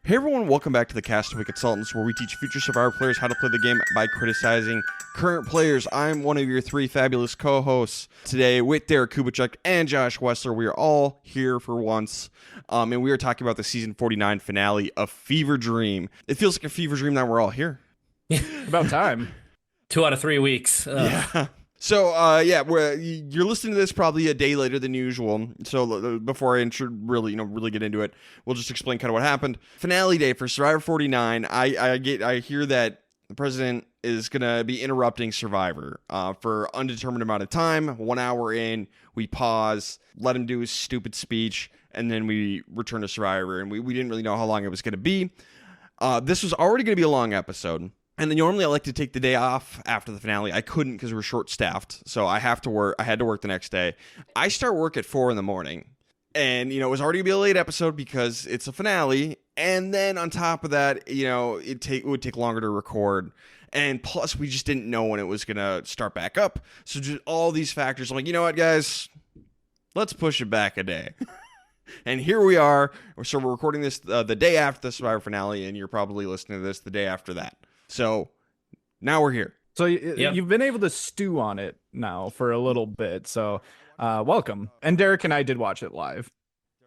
Hey everyone, welcome back to the Castaway Consultants, where we teach future Survivor players how to play the game by criticizing current players. I'm one of your three fabulous co-hosts today with Derek Kubicek and Josh Wessler. We are all here for once, and we are talking about the Season 49 finale of Fever Dream. It feels like a fever dream that we're all here. About time. 2 out of 3 weeks. Yeah. So, you're listening to this probably a day later than usual. So, before I really get into it, we'll just explain kind of what happened. Finale day for Survivor 49. I hear that the president is gonna be interrupting Survivor for undetermined amount of time. 1 hour in, we pause, let him do his stupid speech, and then we return to Survivor. And we didn't really know how long it was gonna be. This was already gonna be a long episode. And then normally I like to take the day off after the finale. I couldn't because we're short-staffed, so I had to work the next day. I start work at 4 in the morning, and it was already gonna be a late episode because it's a finale. And then on top of that, it would take longer to record, and plus we just didn't know when it was gonna start back up. So just all these factors, I'm like, you know what, guys, let's push it back a day. And here we are. So we're recording this the day after the Survivor finale, and you're probably listening to this the day after that. So now we're here. So you've been able to stew on it now for a little bit. So welcome. And Derek and I did watch it live.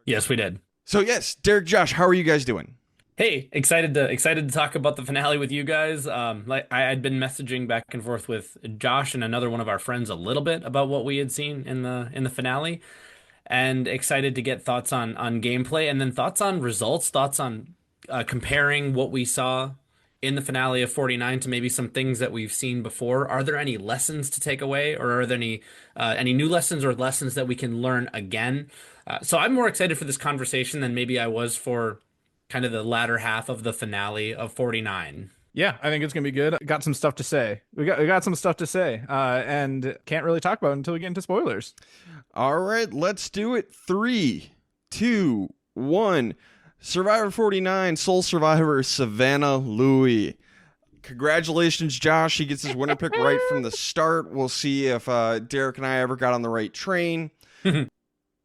Yes, we did. So yes, Derek, Josh, how are you guys doing? Hey, excited to talk about the finale with you guys. Like I'd been messaging back and forth with Josh and another one of our friends a little bit about what we had seen in the finale, and excited to get thoughts on gameplay and then thoughts on results, thoughts on comparing what we saw in the finale of 49 to maybe some things that we've seen before. Are there any lessons to take away, or are there any new lessons or lessons that we can learn again? So I'm more excited for this conversation than maybe I was for kind of the latter half of the finale of 49. Yeah, I think it's gonna be good. Got some stuff to say. We got some stuff to say, and can't really talk about it until we get into spoilers. All right, let's do it. 3, 2, 1. Survivor 49, sole survivor, Savannah Louie. Congratulations, Josh. He gets his winner pick right from the start. We'll see if Derek and I ever got on the right train.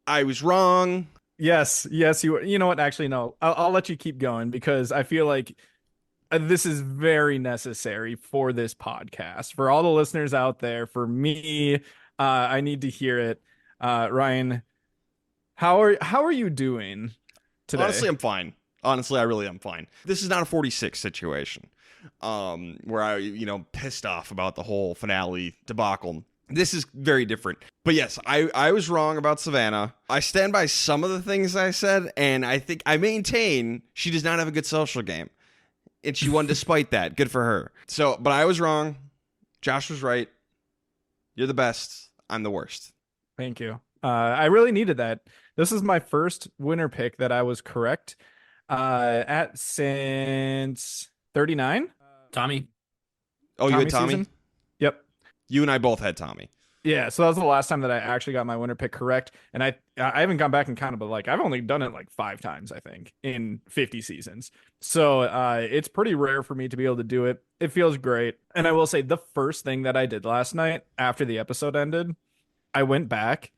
I was wrong. Yes, you were. You know what? Actually, no. I'll let you keep going because I feel like this is very necessary for this podcast. For all the listeners out there, for me, I need to hear it. Ryan, how are you doing today? Honestly, I'm fine. Honestly, I really am fine. This is not a 46 situation where I, pissed off about the whole finale debacle. This is very different. But yes, I was wrong about Savannah. I stand by some of the things I said, and I think I maintain she does not have a good social game. And she won despite that. Good for her. So, but I was wrong. Josh was right. You're the best. I'm the worst. Thank you. I really needed that. This is my first winner pick that I was correct at since 39. Tommy. Oh, you had Tommy? Season? Yep. You and I both had Tommy. Yeah, so that was the last time that I actually got my winner pick correct. And I haven't gone back and counted, but I've only done it 5 times, I think, in 50 seasons. So it's pretty rare for me to be able to do it. It feels great. And I will say the first thing that I did last night after the episode ended, I went back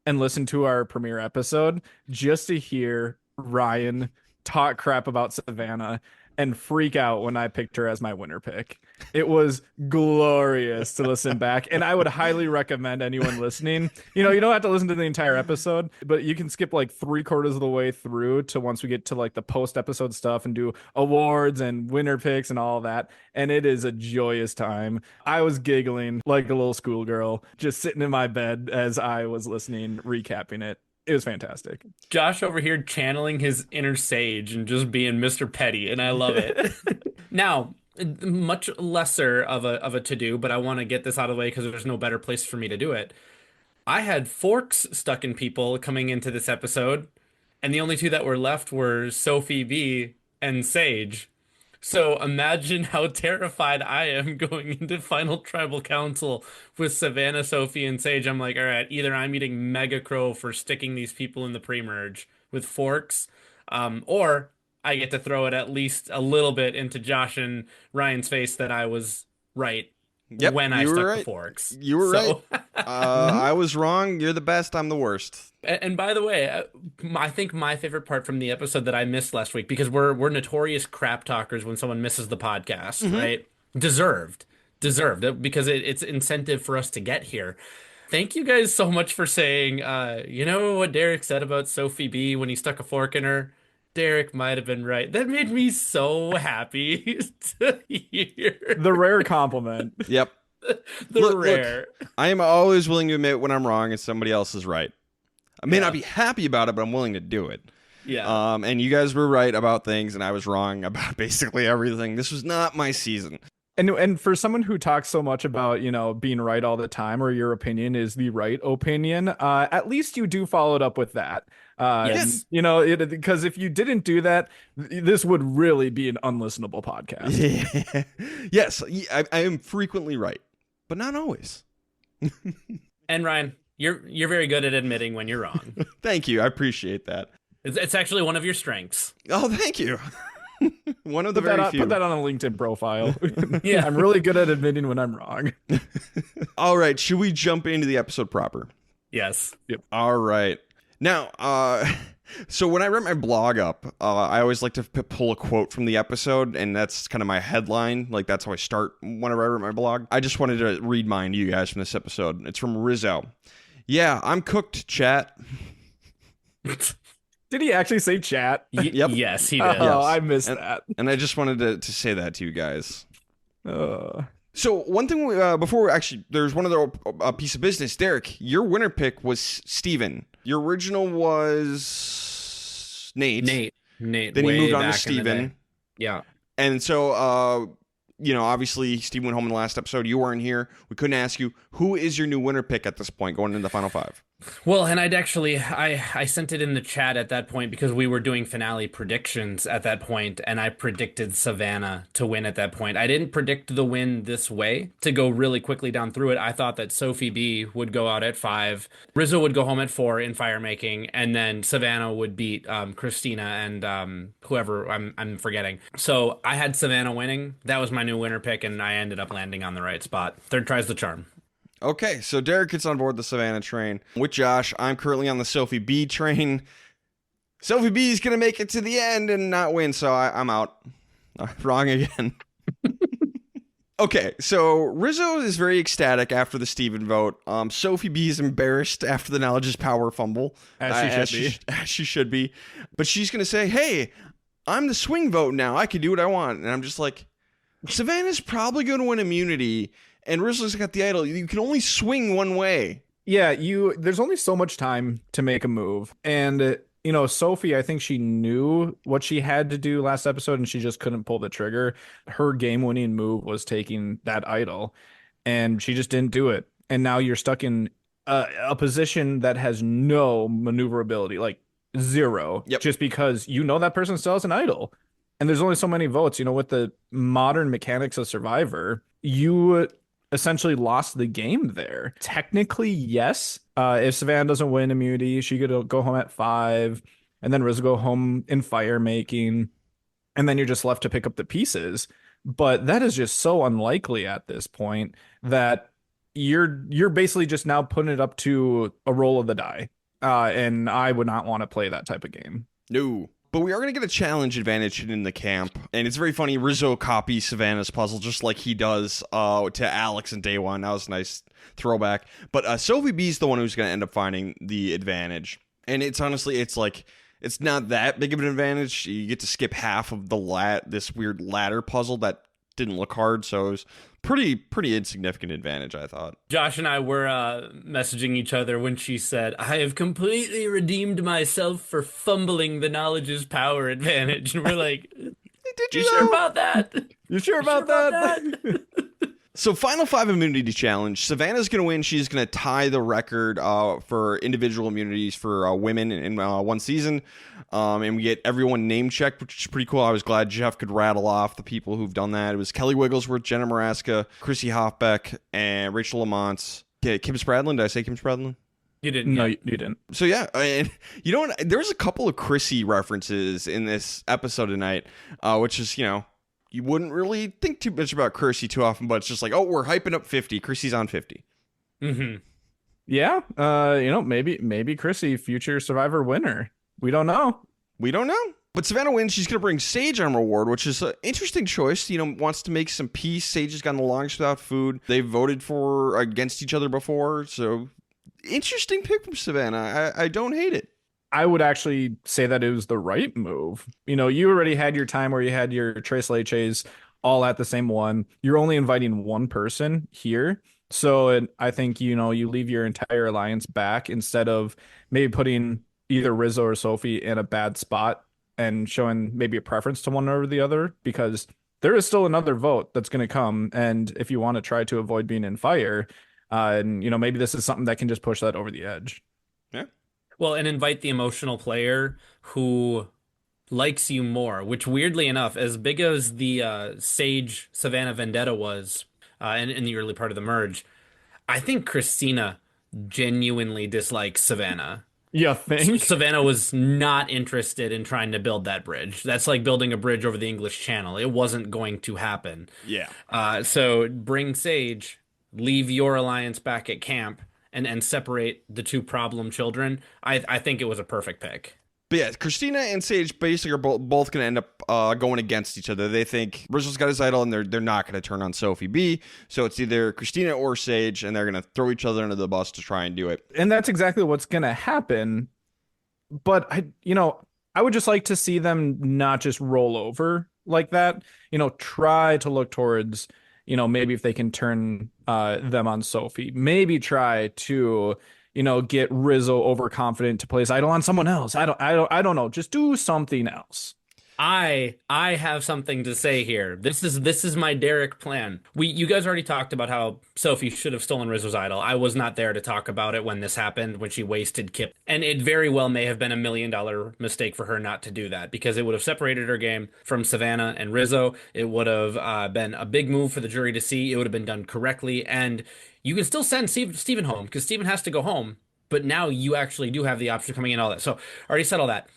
and listened to our premiere episode just to hear Ryan talk crap about Savannah and freak out when I picked her as my winner pick. It was glorious to listen back, and I would highly recommend anyone listening. You don't have to listen to the entire episode, but you can skip 3/4 of the way through to once we get to the post episode stuff and do awards and winner picks and all that. And it is a joyous time. I was giggling like a little schoolgirl, just sitting in my bed as I was listening, recapping it. It was fantastic. Josh over here channeling his inner sage and just being Mr. Petty, and I love it. Now, much lesser of a to-do, but I want to get this out of the way because there's no better place for me to do it. I had forks stuck in people coming into this episode, and the only two that were left were Sophie B and Sage. So imagine how terrified I am going into Final Tribal Council with Savannah, Sophie, and Sage. I'm like, all right, either I'm eating Mega Crow for sticking these people in the pre-merge with forks, or I get to throw it at least a little bit into Josh and Ryan's face that I was right when I stuck the forks. You were right. I was wrong. You're the best. I'm the worst. And by the way, I think my favorite part from the episode that I missed last week, because we're notorious crap talkers when someone misses the podcast, right? Deserved, because it's incentive for us to get here. Thank you guys so much for saying, you know what Derek said about Sophie B when he stuck a fork in her? Derek might have been right. That made me so happy to hear. The rare compliment. Yep. Rare. I am always willing to admit when I'm wrong and somebody else is right. I may not be happy about it, but I'm willing to do it. Yeah. And you guys were right about things, and I was wrong about basically everything. This was not my season. And for someone who talks so much about, being right all the time, or your opinion is the right opinion, at least you do follow it up with that. Yes. Because if you didn't do that, this would really be an unlistenable podcast. Yeah. Yes, I am frequently right, but not always. And Ryan, you're very good at admitting when you're wrong. Thank you. I appreciate that. It's actually one of your strengths. Oh, thank you. One of the very few. Put that on a LinkedIn profile. Yeah. I'm really good at admitting when I'm wrong. All right. Should we jump into the episode proper? Yes. Yep. All right. Now, so when I write my blog up, I always like to pull a quote from the episode, and that's kind of my headline. Like, that's how I start whenever I write my blog. I just wanted to read mine to you guys from this episode. It's from Rizzo. Yeah, I'm cooked, chat. Did he actually say chat? Yep. Yes, he did. Oh, Yes. I missed that. And I just wanted to say that to you guys. Uh, So one thing before actually, there's one other piece of business. Derek, your winner pick was Steven. Your original was Nate. Nate. Then he moved on to Steven. Yeah. And so, obviously Steven went home in the last episode. You weren't here. We couldn't ask you. Who is your new winner pick at this point going into the final five? Well, and I sent it in the chat at that point because we were doing finale predictions at that point, and I predicted Savannah to win at that point. I didn't predict the win this way. To go really quickly down through it, I thought that Sophie B would go out at 5, Rizzo would go home at 4 in fire making, and then Savannah would beat Christina and whoever I'm forgetting. So I had Savannah winning. That was my new winner pick, and I ended up landing on the right spot. Third tries the charm. Okay, so Derek gets on board the Savannah train. With Josh, I'm currently on the Sophie B train. Sophie B is going to make it to the end and not win, so I'm out. Wrong again. Okay, so Rizzo is very ecstatic after the Steven vote. Sophie B is embarrassed after the Knowledge is Power fumble. As she should be. But she's going to say, hey, I'm the swing vote now. I can do what I want. And I'm just like, Savannah's probably going to win immunity. And Rizzo's got the idol. You can only swing one way. Yeah, there's only so much time to make a move. And, Sophie, I think she knew what she had to do last episode, and she just couldn't pull the trigger. Her game-winning move was taking that idol, and she just didn't do it. And now you're stuck in a position that has no maneuverability, like 0, just because that person still has an idol. And there's only so many votes. With the modern mechanics of Survivor, you essentially lost the game there. Technically, yes. If Savannah doesn't win immunity, she could go home at 5, and then Rizzo go home in fire making, and then you're just left to pick up the pieces. But that is just so unlikely at this point that you're basically just now putting it up to a roll of the die. And I would not want to play that type of game. No. But we are going to get a challenge advantage in the camp. And it's very funny. Rizzo copies Savannah's puzzle just like he does to Alex in day one. That was a nice throwback. But Sophie B's the one who's going to end up finding the advantage. And it's honestly, it's not that big of an advantage. You get to skip half of this weird ladder puzzle that didn't look hard. So it was pretty insignificant advantage, I thought. Josh and I were messaging each other when she said, I have completely redeemed myself for fumbling the knowledge is power advantage. And we're like, you sure about that? You sure about that? So final 5 immunity challenge. Savannah's going to win. She's going to tie the record for individual immunities for women in one season. And we get everyone name checked, which is pretty cool. I was glad Jeff could rattle off the people who've done that. It was Kelly Wigglesworth, Jenna Maraska, Chrissy Hoffbeck, and Rachel Lamont. Kim Spradlin. Did I say Kim Spradlin? You didn't. No, you didn't. So yeah, and you know what? There's a couple of Chrissy references in this episode tonight, which is, you wouldn't really think too much about Chrissy too often, but it's just like, oh, we're hyping up 50. Chrissy's on 50. Mm-hmm. Yeah, maybe Chrissy, future Survivor winner. We don't know. We don't know. But Savannah wins. She's going to bring Sage on reward, which is an interesting choice. Wants to make some peace. Sage has gone the longest without food. They voted for against each other before. So interesting pick from Savannah. I don't hate it. I would actually say that it was the right move. You already had your time where you had your Tres Leches all at the same one. You're only inviting one person here. So I think, you leave your entire alliance back instead of maybe putting either Rizzo or Sophie in a bad spot and showing maybe a preference to one over the other, because there is still another vote that's going to come. And if you want to try to avoid being in fire, and maybe this is something that can just push that over the edge. Yeah. Well, and invite the emotional player who likes you more, which weirdly enough, as big as the Sage Savannah vendetta was in the early part of the merge, I think Christina genuinely dislikes Savannah. You think? Savannah was not interested in trying to build that bridge. That's like building a bridge over the English Channel. It wasn't going to happen. Yeah. So bring Sage, leave your alliance back at camp, and separate the two problem children. I think it was a perfect pick. But yeah, Christina and Sage basically are both going to end up going against each other. They think Rizzo's got his idol, and they're not going to turn on Sophie B. So it's either Christina or Sage, and they're going to throw each other under the bus to try and do it. And that's exactly what's going to happen. But I would just like to see them not just roll over like that. Try to look towards, maybe if they can turn them on Sophie. Maybe try to get Rizzo overconfident to place idol on someone else. I don't know. Just do something else. I have something to say here. This is my Derek plan. You guys already talked about how Sophie should have stolen Rizzo's idol. I was not there to talk about it when this happened, when she wasted Kip. And it very well may have been $1 million mistake for her not to do that, because it would have separated her game from Savannah and Rizzo. It would have been a big move for the jury to see. It would have been done correctly, and you can still send Steven home, because Steven has to go home. But now you actually do have the option of coming in, all that. So I already said all that.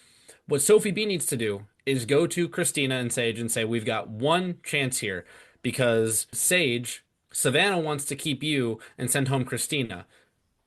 What Sophie B needs to do is go to Christina and Sage and say, we've got one chance here, because Savannah wants to keep you and send home Christina.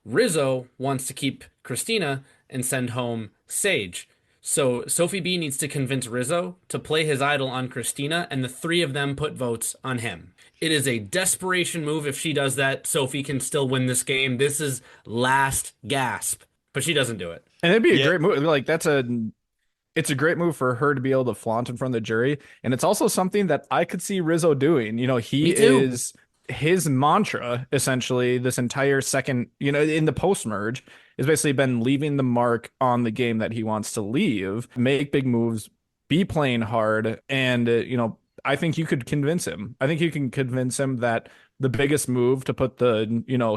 Rizzo wants to keep Christina and send home Sage. So Sophie B needs to convince Rizzo to play his idol on Christina, and the three of them put votes on him. It is a desperation move. If she does that, Sophie can still win this game. This is last gasp, but she doesn't do it. And it'd be a great move. Like, it's a great move for her to be able to flaunt in front of the jury. And it's also something that I could see Rizzo doing. He is, his mantra, essentially, this entire second, in the post-merge, has basically been leaving the mark on the game that he wants to leave, make big moves, be playing hard. And, I think you could convince him. I think you can convince him that the biggest move to put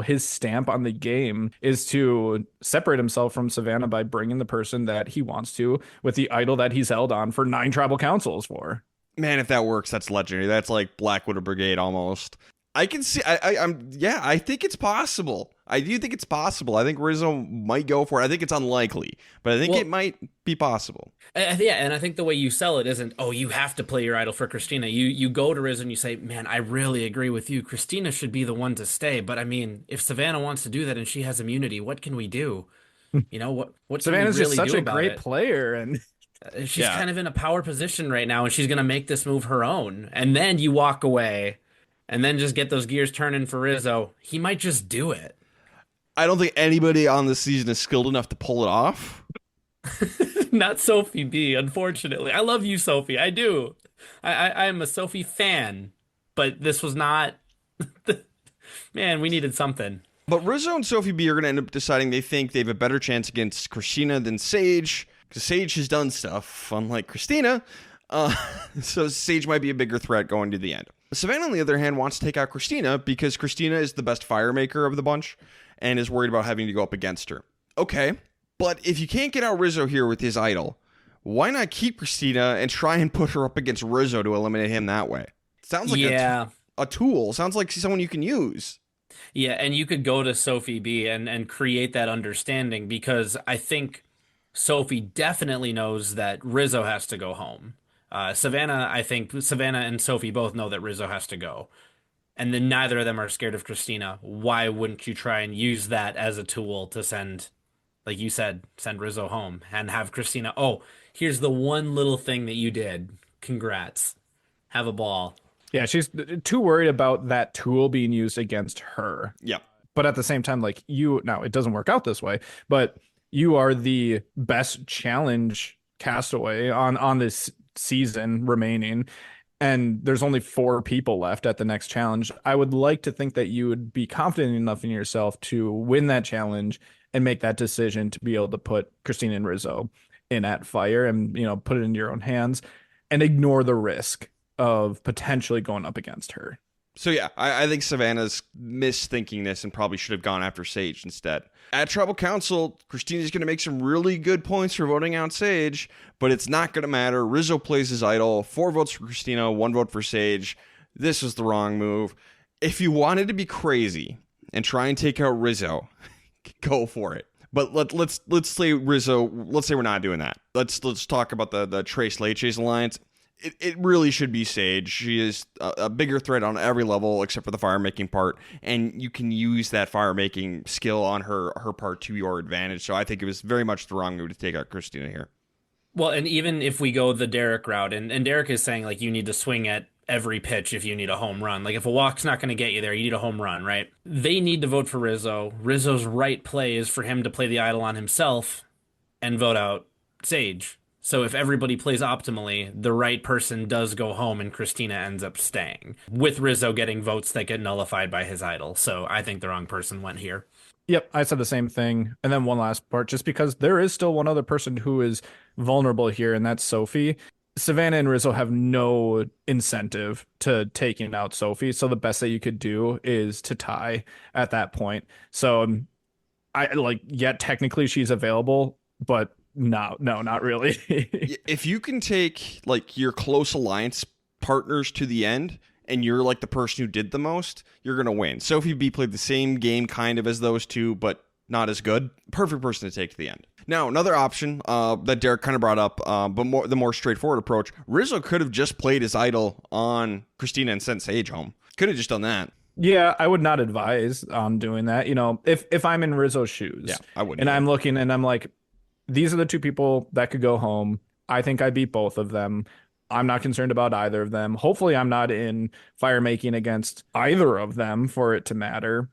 his stamp on the game is to separate himself from Savannah by bringing the person that he wants to with the idol that he's held on for 9 tribal councils for. Man, if that works, that's legendary. That's like Blackwater Brigade almost. I can see. I think it's possible. I do think it's possible. I think Rizzo might go for it. I think it's unlikely, but I think it might be possible. Yeah, and I think the way you sell it isn't, oh, you have to play your idol for Christina. You go to Rizzo and you say, man, I really agree with you. Christina should be the one to stay. But I mean, if Savannah wants to do that and she has immunity, what can we do? What Savannah's can we really just such do a about great it? player, and she's kind of in a power position right now, and she's going to make this move her own. And then you walk away and then just get those gears turning for Rizzo. He might just do it. I don't think anybody on this season is skilled enough to pull it off. Not Sophie B, unfortunately. I love you, Sophie. I do. I'm a Sophie fan, but this was not. Man, we needed something. But Rizzo and Sophie B are going to end up deciding they think they have a better chance against Christina than Sage, because Sage has done stuff, unlike Christina. So Sage might be a bigger threat going to the end. Savannah, on the other hand, wants to take out Christina because Christina is the best fire maker of the bunch and is worried about having to go up against her. Okay, but if you can't get out Rizzo here with his idol, why not keep Christina and try and put her up against Rizzo to eliminate him that way? Sounds like a tool. Sounds like someone you can use. Yeah, and you could go to Sophie B and create that understanding, because I think Sophie definitely knows that Rizzo has to go home. I think Savannah and Sophie both know that Rizzo has to go. and then neither of them are scared of Christina, why wouldn't you try and use that as a tool to send, like you said, send Rizzo home and have Christina, oh, here's the one little thing that you did. Congrats. Have a ball. Yeah, she's too worried about that tool being used against her. Yep. But at the same time, like now it doesn't work out this way, but you are the best challenge castaway on this season remaining, and there's only 4 people left at the next challenge. I would like to think that you would be confident enough in yourself to win that challenge and make that decision to be able to put Christina and Rizzo in at fire and, put it into your own hands and ignore the risk of potentially going up against her. So yeah, I think Savannah's misthinking this and probably should have gone after Sage instead. At Tribal Council, Christina's going to make some really good points for voting out Sage, but it's not going to matter. Rizzo plays his idol. 4 votes for Christina, 1 vote for Sage. This was the wrong move. If you wanted to be crazy and try and take out Rizzo, go for it. But let's say Rizzo. Let's say we're not doing that. Let's talk about the Trace Late Chase alliance. It really should be Sage. She is a bigger threat on every level except for the fire making part, and you can use that fire making skill on her part to your advantage. So I think it was very much the wrong move to take out Christina here. Well, and even if we go the Derek route, and Derek is saying, like, you need to swing at every pitch if you need a home run. Like, if a walk's not going to get you there, you need a home run, right? They need to vote for Rizzo. Rizzo's right play is for him to play the idol on himself and vote out Sage. So if everybody plays optimally, the right person does go home and Christina ends up staying, with Rizzo getting votes that get nullified by his idol. So I think the wrong person went here. Yep, I said the same thing. And then one last part, just because there is still one other person who is vulnerable here, and that's Sophie. Savannah and Rizzo have no incentive to taking out Sophie. So the best that you could do is to tie at that point. So technically she's available, but no, not really. If you can take like your close alliance partners to the end and you're like the person who did the most, you're going to win. Sophie B played the same game kind of as those two, but not as good. Perfect person to take to the end. Now, another option that Derek kind of brought up, but the more straightforward approach, Rizzo could have just played his idol on Christina and sent Sage home. Could have just done that. Yeah, I would not advise on doing that. If I'm in Rizzo's shoes, yeah, I wouldn't. And I'm looking and I'm like, these are the 2 people that could go home. I think I beat both of them. I'm not concerned about either of them. Hopefully I'm not in fire making against either of them for it to matter.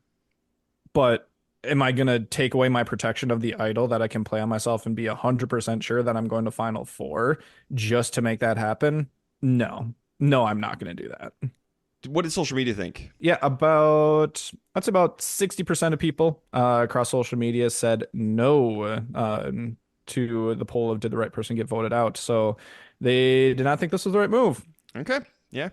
But am I going to take away my protection of the idol that I can play on myself and be 100% sure that I'm going to Final 4 just to make that happen? No, I'm not going to do that. What did social media think? Yeah, about 60% of people across social media said no to the poll of did the right person get voted out. So they did not think this was the right move. Okay. Yeah.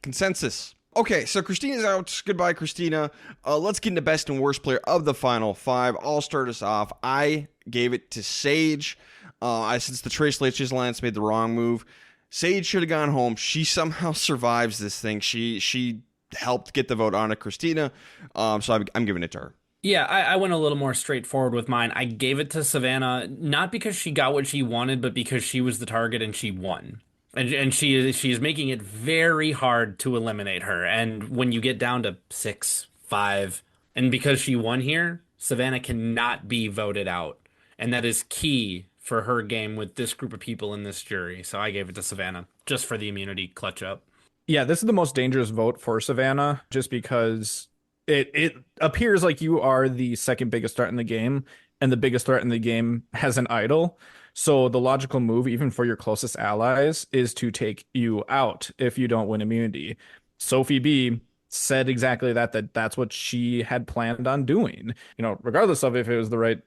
Consensus. Okay, so Christina's out. Goodbye, Christina. Let's get into best and worst player of the final 5. I'll start us off. I gave it to Sage. Since the Trace Late Chase Alliance made the wrong move, Sage should have gone home. She somehow survives this thing. She helped get the vote on to Christina. So I'm giving it to her. Yeah, I went a little more straightforward with mine. I gave it to Savannah, not because she got what she wanted, but because she was the target and she won. And she is making it very hard to eliminate her. And when you get down to 6, 5, and because she won here, Savannah cannot be voted out. And that is key for her game with this group of people in this jury. So I gave it to Savannah just for the immunity clutch up. Yeah, this is the most dangerous vote for Savannah just because it appears like you are the second biggest threat in the game, and the biggest threat in the game has an idol. So the logical move, even for your closest allies, is to take you out if you don't win immunity. Sophie B said exactly that's what she had planned on doing, regardless of if it was the right,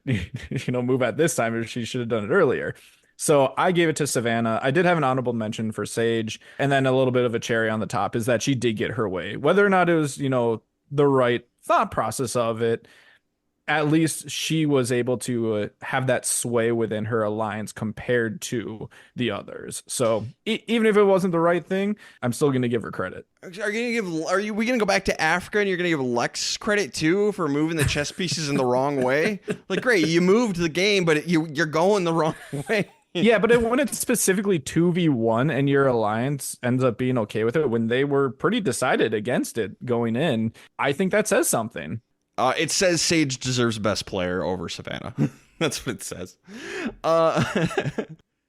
move at this time, or she should have done it earlier. So I gave it to Savannah. I did have an honorable mention for Sage. And then a little bit of a cherry on the top is that she did get her way. Whether or not it was, the right thought process of it, at least she was able to have that sway within her alliance compared to the others. So even if it wasn't the right thing, I'm still going to give her credit. We going to go back to Africa and you're going to give Lex credit too for moving the chess pieces in the wrong way? Like, great, you moved the game, but you're going the wrong way. Yeah, but when it's specifically 2v1 and your alliance ends up being okay with it when they were pretty decided against it going in, I think that says something. It says Sage deserves best player over Savannah. That's what it says. Uh,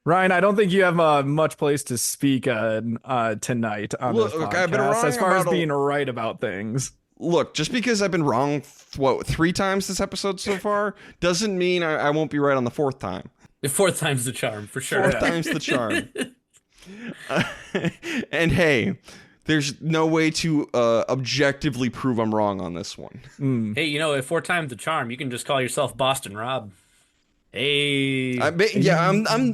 Ryan, I don't think you have much place to speak tonight on this podcast I've been wrong as far as about being right about things. Look, just because I've been wrong, 3 times this episode so far, doesn't mean I won't be right on the 4th time. The 4th time's the charm, for sure. 4th time's the charm. And hey, there's no way to objectively prove I'm wrong on this one. Hey, if 4 times the charm, you can just call yourself Boston Rob. Hey. I'm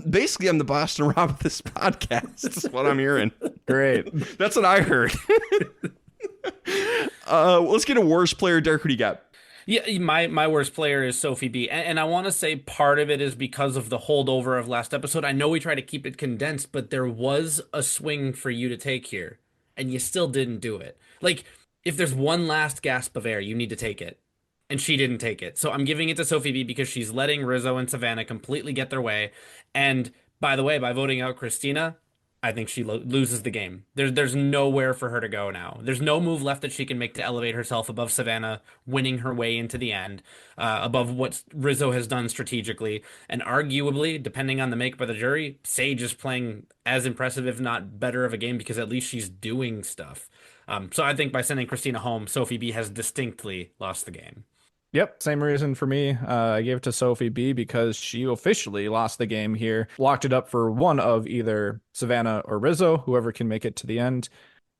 basically the Boston Rob of this podcast. That's what I'm hearing. Great. That's what I heard. Let's get a worst player. Derek, who do you got? Yeah, my worst player is Sophie B. And I want to say part of it is because of the holdover of last episode. I know we try to keep it condensed, but there was a swing for you to take here, and you still didn't do it. Like, if there's one last gasp of air, you need to take it. And she didn't take it. So I'm giving it to Sophie B because she's letting Rizzo and Savannah completely get their way. And by the way, by voting out Christina, I think she loses the game. There's nowhere for her to go now. There's no move left that she can make to elevate herself above Savannah, winning her way into the end, above what Rizzo has done strategically. And arguably, depending on the make by the jury, Sage is playing as impressive, if not better of a game, because at least she's doing stuff. So I think by sending Christina home, Sophie B has distinctly lost the game. Yep, same reason for me. I gave it to Sophie B because she officially lost the game here. Locked it up for one of either Savannah or Rizzo, whoever can make it to the end.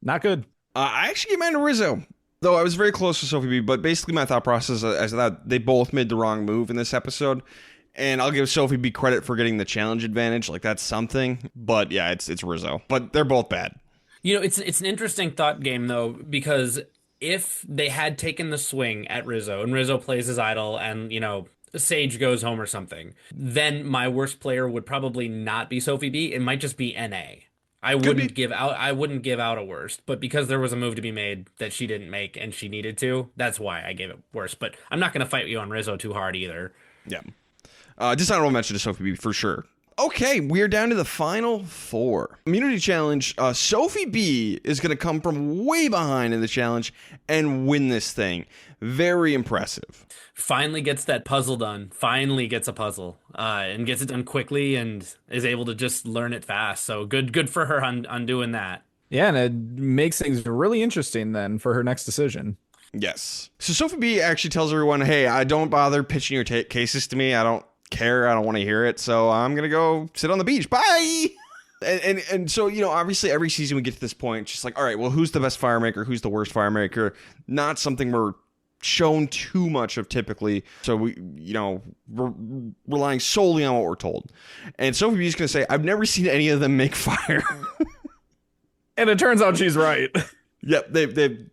Not good. I actually gave mine to Rizzo, though I was very close to Sophie B. But basically my thought process is that they both made the wrong move in this episode. And I'll give Sophie B credit for getting the challenge advantage. Like, that's something. But yeah, it's Rizzo. But they're both bad. It's an interesting thought game, though, because if they had taken the swing at Rizzo and Rizzo plays his idol and, Sage goes home or something, then my worst player would probably not be Sophie B. It might just be NA. I wouldn't give out a worst, but because there was a move to be made that she didn't make and she needed to, that's why I gave it worst. But I'm not going to fight you on Rizzo too hard either. Yeah. Just honorable mention to Sophie B for sure. Okay, we're down to the final 4. Immunity challenge. Sophie B is going to come from way behind in the challenge and win this thing. Very impressive. Finally gets that puzzle done. Finally gets a puzzle and gets it done quickly and is able to just learn it fast. So good for her on doing that. Yeah, and it makes things really interesting then for her next decision. Yes. So Sophie B actually tells everyone, hey, I don't bother pitching your cases to me. I don't care. I don't want to hear it. So I'm going to go sit on the beach. Bye. And so, obviously every season we get to this point, it's just like, all right, well, who's the best fire maker? Who's the worst fire maker? Not something we're shown too much of typically. So we're relying solely on what we're told. And Sophie B is going to say, I've never seen any of them make fire. And it turns out she's right. Yep,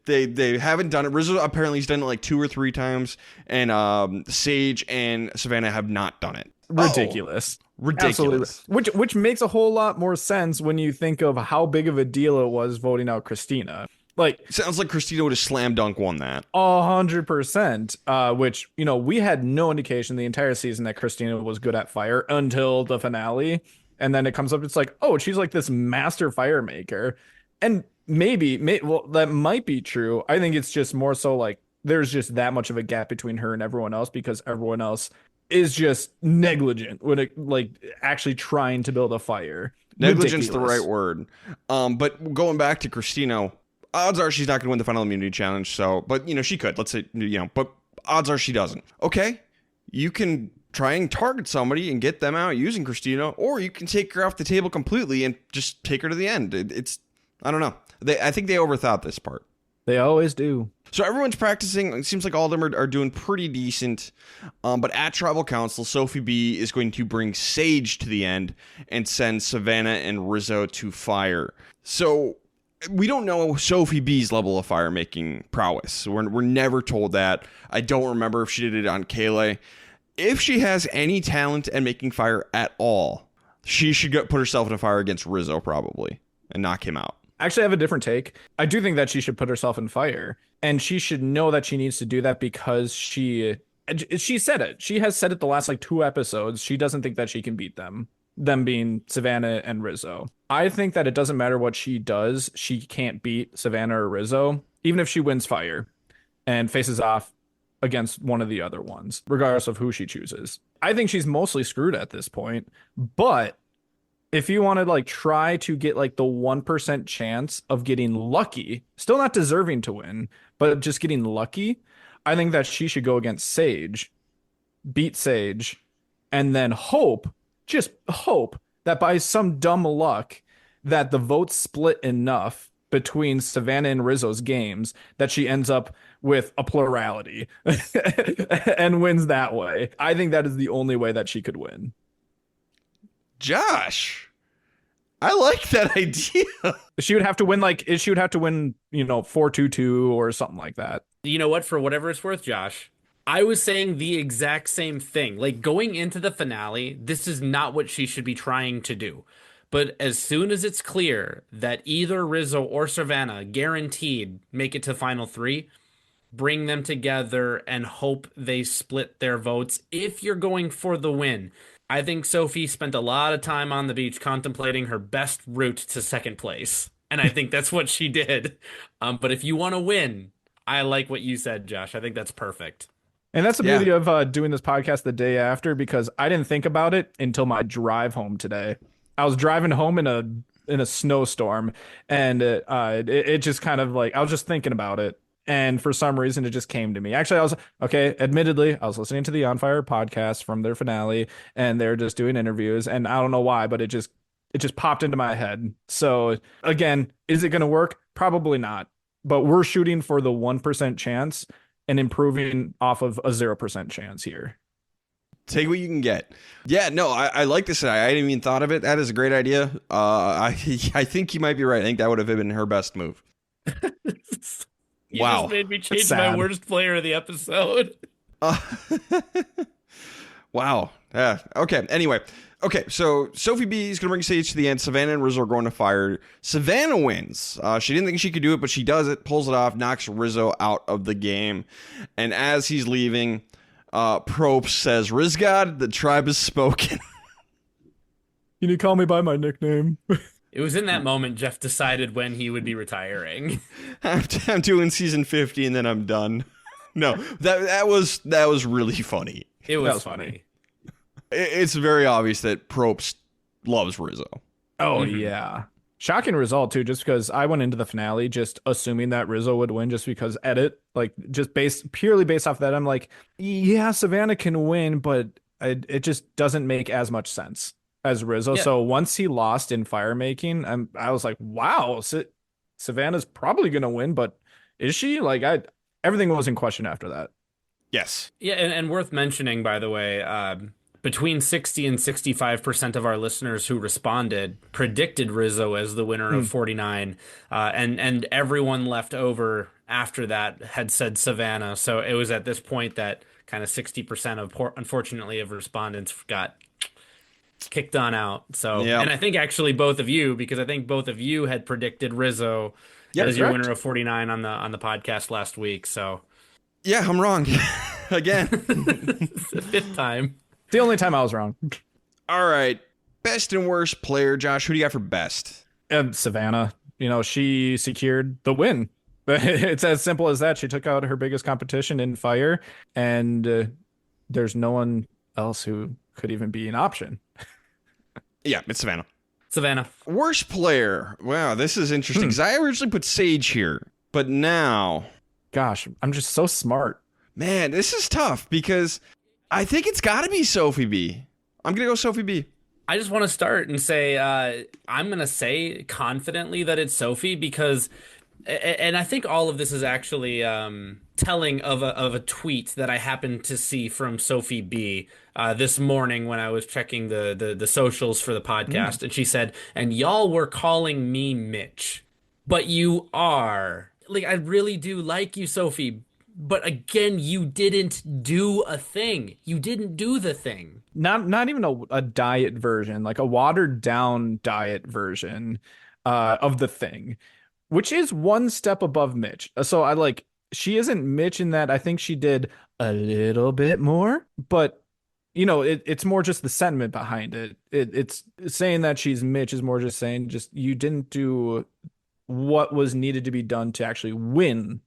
they haven't done it. Rizzo apparently has done it like 2 or 3 times, and Sage and Savannah have not done it. Ridiculous. Ridiculous. Absolutely. Which makes a whole lot more sense when you think of how big of a deal it was voting out Christina. Like, sounds like Christina would have slam dunk won that. 100%. Which, we had no indication the entire season that Christina was good at fire until the finale. And then it comes up, it's like, oh, she's like this master fire maker. And maybe, that might be true. I think it's just more so like there's just that much of a gap between her and everyone else because everyone else is just negligent when it like actually trying to build a fire. Negligence the right word. But going back to Christina, odds are she's not going to win the final immunity challenge. So, but she could. Let's say but odds are she doesn't. Okay, you can try and target somebody and get them out using Christina, or you can take her off the table completely and just take her to the end. It's I don't know. I think they overthought this part. They always do. So everyone's practicing. It seems like all of them are doing pretty decent. But at Tribal Council, Sophie B is going to bring Sage to the end and send Savannah and Rizzo to fire. So we don't know Sophie B's level of fire making prowess. We're never told that. I don't remember if she did it on Kayleigh. If she has any talent at making fire at all, she should put herself in a fire against Rizzo probably and knock him out. Actually, I have a different take. I do think that she should put herself in fire, and she should know that she needs to do that because she said it. She has said it the last 2 episodes. She doesn't think that she can beat them. them being Savannah and Rizzo. I think that it doesn't matter what she does, she can't beat Savannah or Rizzo, even if she wins fire and faces off against one of the other ones, regardless of who she chooses. I think she's mostly screwed at this point, but if you want to like try to get like the 1% chance of getting lucky, still not deserving to win, but just getting lucky, I think that she should go against Sage, beat Sage, and then hope, just hope that by some dumb luck that the votes split enough between Savannah and Rizzo's games that she ends up with a plurality and wins that way. I think that is the only way that she could win. Josh, I like that idea. She would have to win she would have to win, 4-2-2 or something like that. You know what? For whatever it's worth, Josh, I was saying the exact same thing. Like going into the finale, this is not what she should be trying to do. But as soon as it's clear that either Rizzo or Savannah guaranteed make it to final three, bring them together and hope they split their votes if you're going for the win. I think Sophie spent a lot of time on the beach contemplating her best route to second place. And I think that's what she did. But if you want to win, I like what you said, Josh. I think that's perfect. And that's the beauty of doing this podcast the day after, because I didn't think about it until my drive home today. I was driving home in a snowstorm, and it just kind of like, I was just thinking about it. And for some reason, it just came to me. Actually, admittedly, I was listening to the On Fire podcast from their finale, and they're just doing interviews. And I don't know why, but it just popped into my head. So again, is it going to work? Probably not. But we're shooting for the 1% chance and improving off of a 0% chance here. Take what you can get. Yeah, no, I like this. I hadn't even thought of it. That is a great idea. I think you might be right. I think that would have been her best move. You wow. just made me change my worst player of the episode. Wow. Yeah. Okay. Anyway. Okay. So Sophie B is going to bring Sage to the end. Savannah and Rizzo are going to fire. Savannah wins. She didn't think she could do it, but she does it, pulls it off, knocks Rizzo out of the game. And as he's leaving, Probst says, Rizgod, the tribe has spoken. Can you call me by my nickname? It was in that moment Jeff decided when he would be retiring. I'm doing season 50 and then I'm done. No, that was really funny. It was funny. It's very obvious that Probst loves Rizzo. Oh, yeah. Shocking result, too, just because I went into the finale just assuming that Rizzo would win just because purely based off that. I'm like, yeah, Savannah can win, but it just doesn't make as much sense as Rizzo. Yeah. So once he lost in fire making, I was like, wow, Savannah's probably going to win, but is she? Everything was in question after that. Yes. Yeah, and worth mentioning, by the way, between 60 and 65% of our listeners who responded predicted Rizzo as the winner of 49, and everyone left over after that had said Savannah. So it was at this point that kind of 60% unfortunately of respondents got kicked on out. So, And I think actually both of you, because I think both of you had predicted Rizzo as your winner of 49 on the podcast last week. So yeah, I'm wrong again. The fifth time. The only time I was wrong. All right. Best and worst player, Josh. Who do you got for best? Savannah. She secured the win. It's as simple as that. She took out her biggest competition in fire, and there's no one else who could even be an option. Yeah, it's Savannah. Savannah. Worst player. Wow, this is interesting because I originally put Sage here, but now, gosh, I'm just so smart. Man, this is tough because I think it's got to be Sophie B. I'm going to go Sophie B. I just want to start and say I'm going to say confidently that it's Sophie because, and I think all of this is actually telling of a tweet that I happened to see from Sophie B this morning when I was checking the socials for the podcast. And she said, and y'all were calling me Mitch, but you are. I really do like you, Sophie. But again, you didn't do a thing. You didn't do the thing. Not even a diet version, like a watered down diet version of the thing, which is one step above Mitch. So she isn't Mitch in that I think she did a little bit more, but it's more just the sentiment behind it. It's saying that she's Mitch is more just saying just you didn't do what was needed to be done to actually win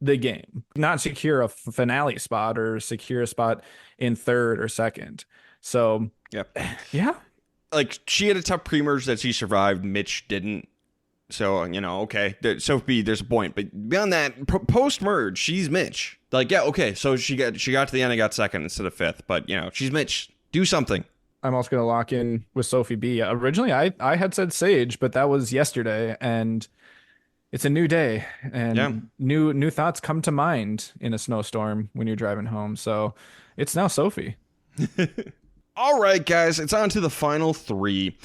the game, not secure a finale spot or secure a spot in third or second. So Yeah. yeah, Like she had a tough pre-merge that she survived. Mitch didn't. So, okay. Sophie, there's a point. But beyond that, post-merge, she's Mitch. Like, yeah, okay. So she got to the end and got second instead of fifth. But, she's Mitch. Do something. I'm also gonna lock in with Sophie B. Originally, I had said Sage, but that was yesterday, and it's a new day, and Yeah. new thoughts come to mind in a snowstorm when you're driving home. So it's now Sophie. All right, guys. It's on to the final three.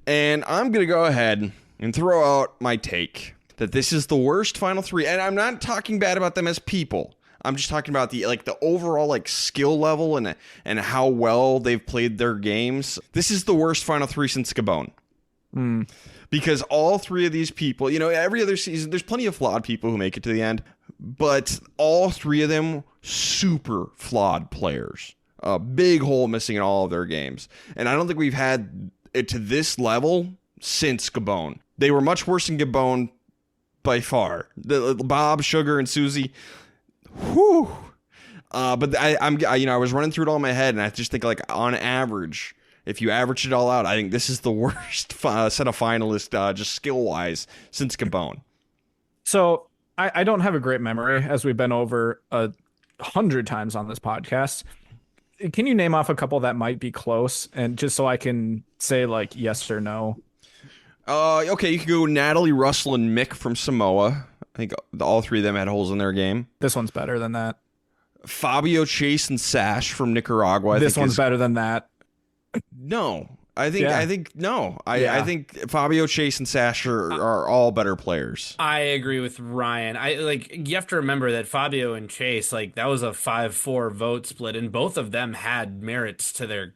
And I'm going to go ahead and throw out my take that this is the worst final three. And I'm not talking bad about them as people. I'm just talking about the overall skill level and how well they've played their games. This is the worst final three since Gabon. Because all three of these people, every other season, there's plenty of flawed people who make it to the end, but all three of them, super flawed players. A big hole missing in all of their games. And I don't think we've had it to this level since Gabon. They were much worse than Gabon by far. Bob, Sugar, and Susie. Whew. But I was running through it all in my head, and I just think on average, if you average it all out, I think this is the worst set of finalists, just skill wise, since Gabon. So I don't have a great memory, as we've been over 100 times on this podcast. Can you name off a couple that might be close, and just so I can say yes or no? Okay, you could go Natalie, Russell, and Mick from Samoa. I think all three of them had holes in their game. This one's better than that. Fabio, Chase, and Sash from Nicaragua. This one's better than that. No, I think no. Yeah. I think Fabio, Chase, and Sash are all better players. I agree with Ryan. You have to remember that Fabio and Chase, that was a 5-4 vote split, and both of them had merits to their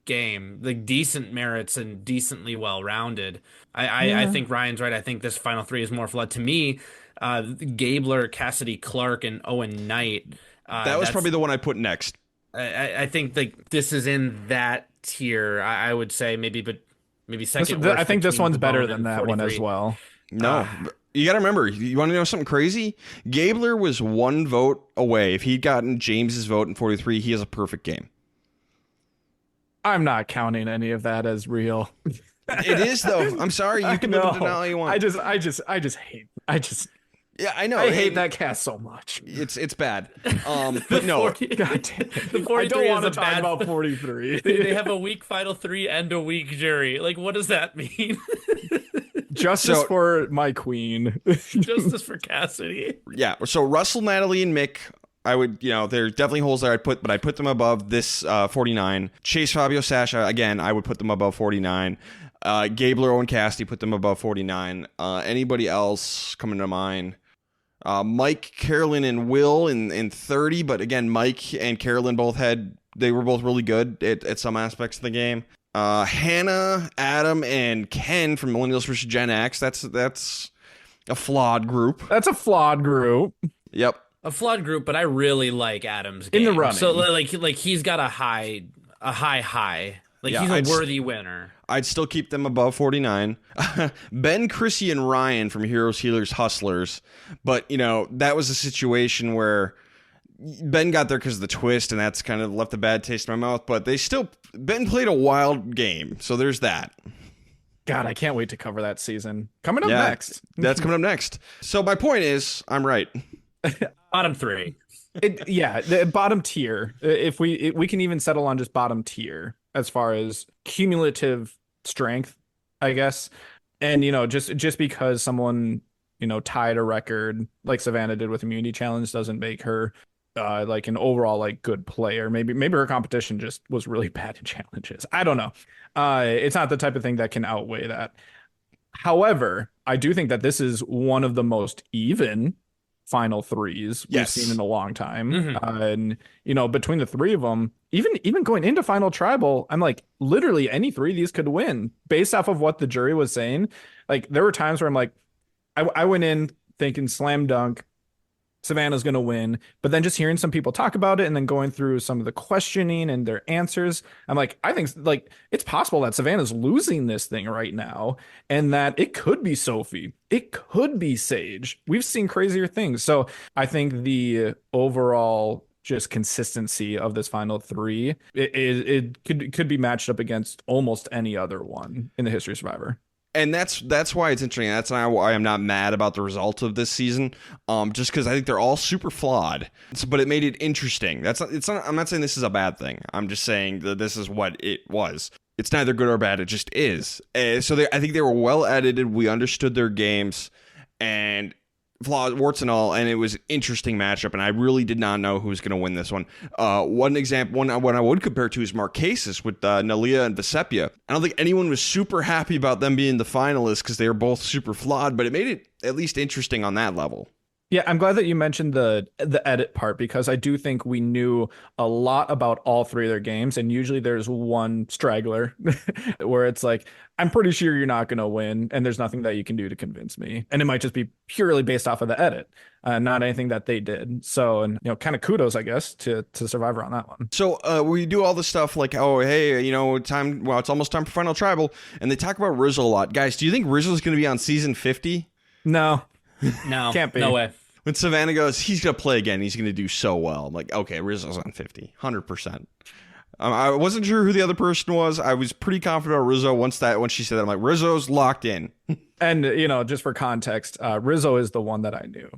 game, decent merits and decently well-rounded. I think Ryan's right. I think this final three is more flawed. To me, Gabler, Cassidy Clark, and Owen Knight. That was probably the one I put next. I think this is in that tier. I would say maybe second. I think this one's better than that 43. one as well. No, you got to remember. You want to know something crazy? Gabler was one vote away. If he'd gotten James's vote in 43, he has a perfect game. I'm not counting any of that as real. It is though. I'm sorry. You can deny all you want. Yeah, I know. I hate that cast so much. It's bad. But no. God damn it. The 43 I don't want to is a talk bad about 43. They have a weak final three and a weak jury. What does that mean? Justice for my queen. Justice for Cassidy. Yeah. So Russell, Natalie, and Mick, I would, there's definitely holes there but I put them above this 49. Chase, Fabio, Sasha, again, I would put them above 49. Gabler, Owen, Cassidy, put them above 49. Anybody else coming to mind? Mike, Carolyn, and Will in 30, but again, Mike and Carolyn they were both really good at some aspects of the game. Hannah, Adam, and Ken from Millennials vs. Gen X. That's a flawed group. That's a flawed group. Yep. A flawed group, but I really like Adam's game. In the running. So he's got a high. Yeah, he's a worthy winner. I'd still keep them above 49. Ben, Chrissy, and Ryan from Heroes, Healers, Hustlers. But, that was a situation where Ben got there because of the twist, and that's kind of left a bad taste in my mouth. But Ben played a wild game, so there's that. God, I can't wait to cover that season. Coming up next. That's coming up next. So my point is, I'm right. Bottom three. The bottom tier. If we can even settle on just bottom tier as far as cumulative strength, I guess. And just because someone tied a record like Savannah did with Immunity Challenge doesn't make her an overall good player. Maybe her competition just was really bad in challenges. I don't know. It's not the type of thing that can outweigh that. However, I do think that this is one of the most even final threes we've seen in a long time. And between the three of them, even going into final tribal, I'm literally any three of these could win based off of what the jury was saying. There were times where I'm I went in thinking slam dunk Savannah's going to win. But then just hearing some people talk about it and then going through some of the questioning and their answers, I'm like, I think like it's possible that Savannah's losing this thing right now and that it could be Sophie. It could be Sage. We've seen crazier things. So I think the overall just consistency of this final three, it could be matched up against almost any other one in the history of Survivor. And that's why it's interesting. That's why I'm not mad about the results of this season. Just because I think they're all super flawed. But it made it interesting. I'm not saying this is a bad thing. I'm just saying that this is what it was. It's neither good or bad. It just is. I think they were well edited. We understood their games, and flaws, warts and all, and it was an interesting matchup, and I really did not know who was going to win this one. One I would compare to is Marquesas with Nalia and Vesepia. I don't think anyone was super happy about them being the finalists because they were both super flawed, but it made it at least interesting on that level. Yeah, I'm glad that you mentioned the edit part because I do think we knew a lot about all three of their games, and usually there's one straggler where it's like, I'm pretty sure you're not going to win, and there's nothing that you can do to convince me. And it might just be purely based off of the edit, not anything that they did. So, and kind of kudos, I guess, to Survivor on that one. So we do all this stuff like, oh, hey, it's almost time for Final Tribal, and they talk about Rizzo a lot. Guys, do you think Rizzo's going to be on season 50? No. No, can't be. No way. When Savannah goes, he's going to play again. He's going to do so well. I'm like, okay, Rizzo's on 50, 100%. I wasn't sure who the other person was. I was pretty confident about Rizzo once she said that. I'm like, Rizzo's locked in. And, just for context, Rizzo is the one that I knew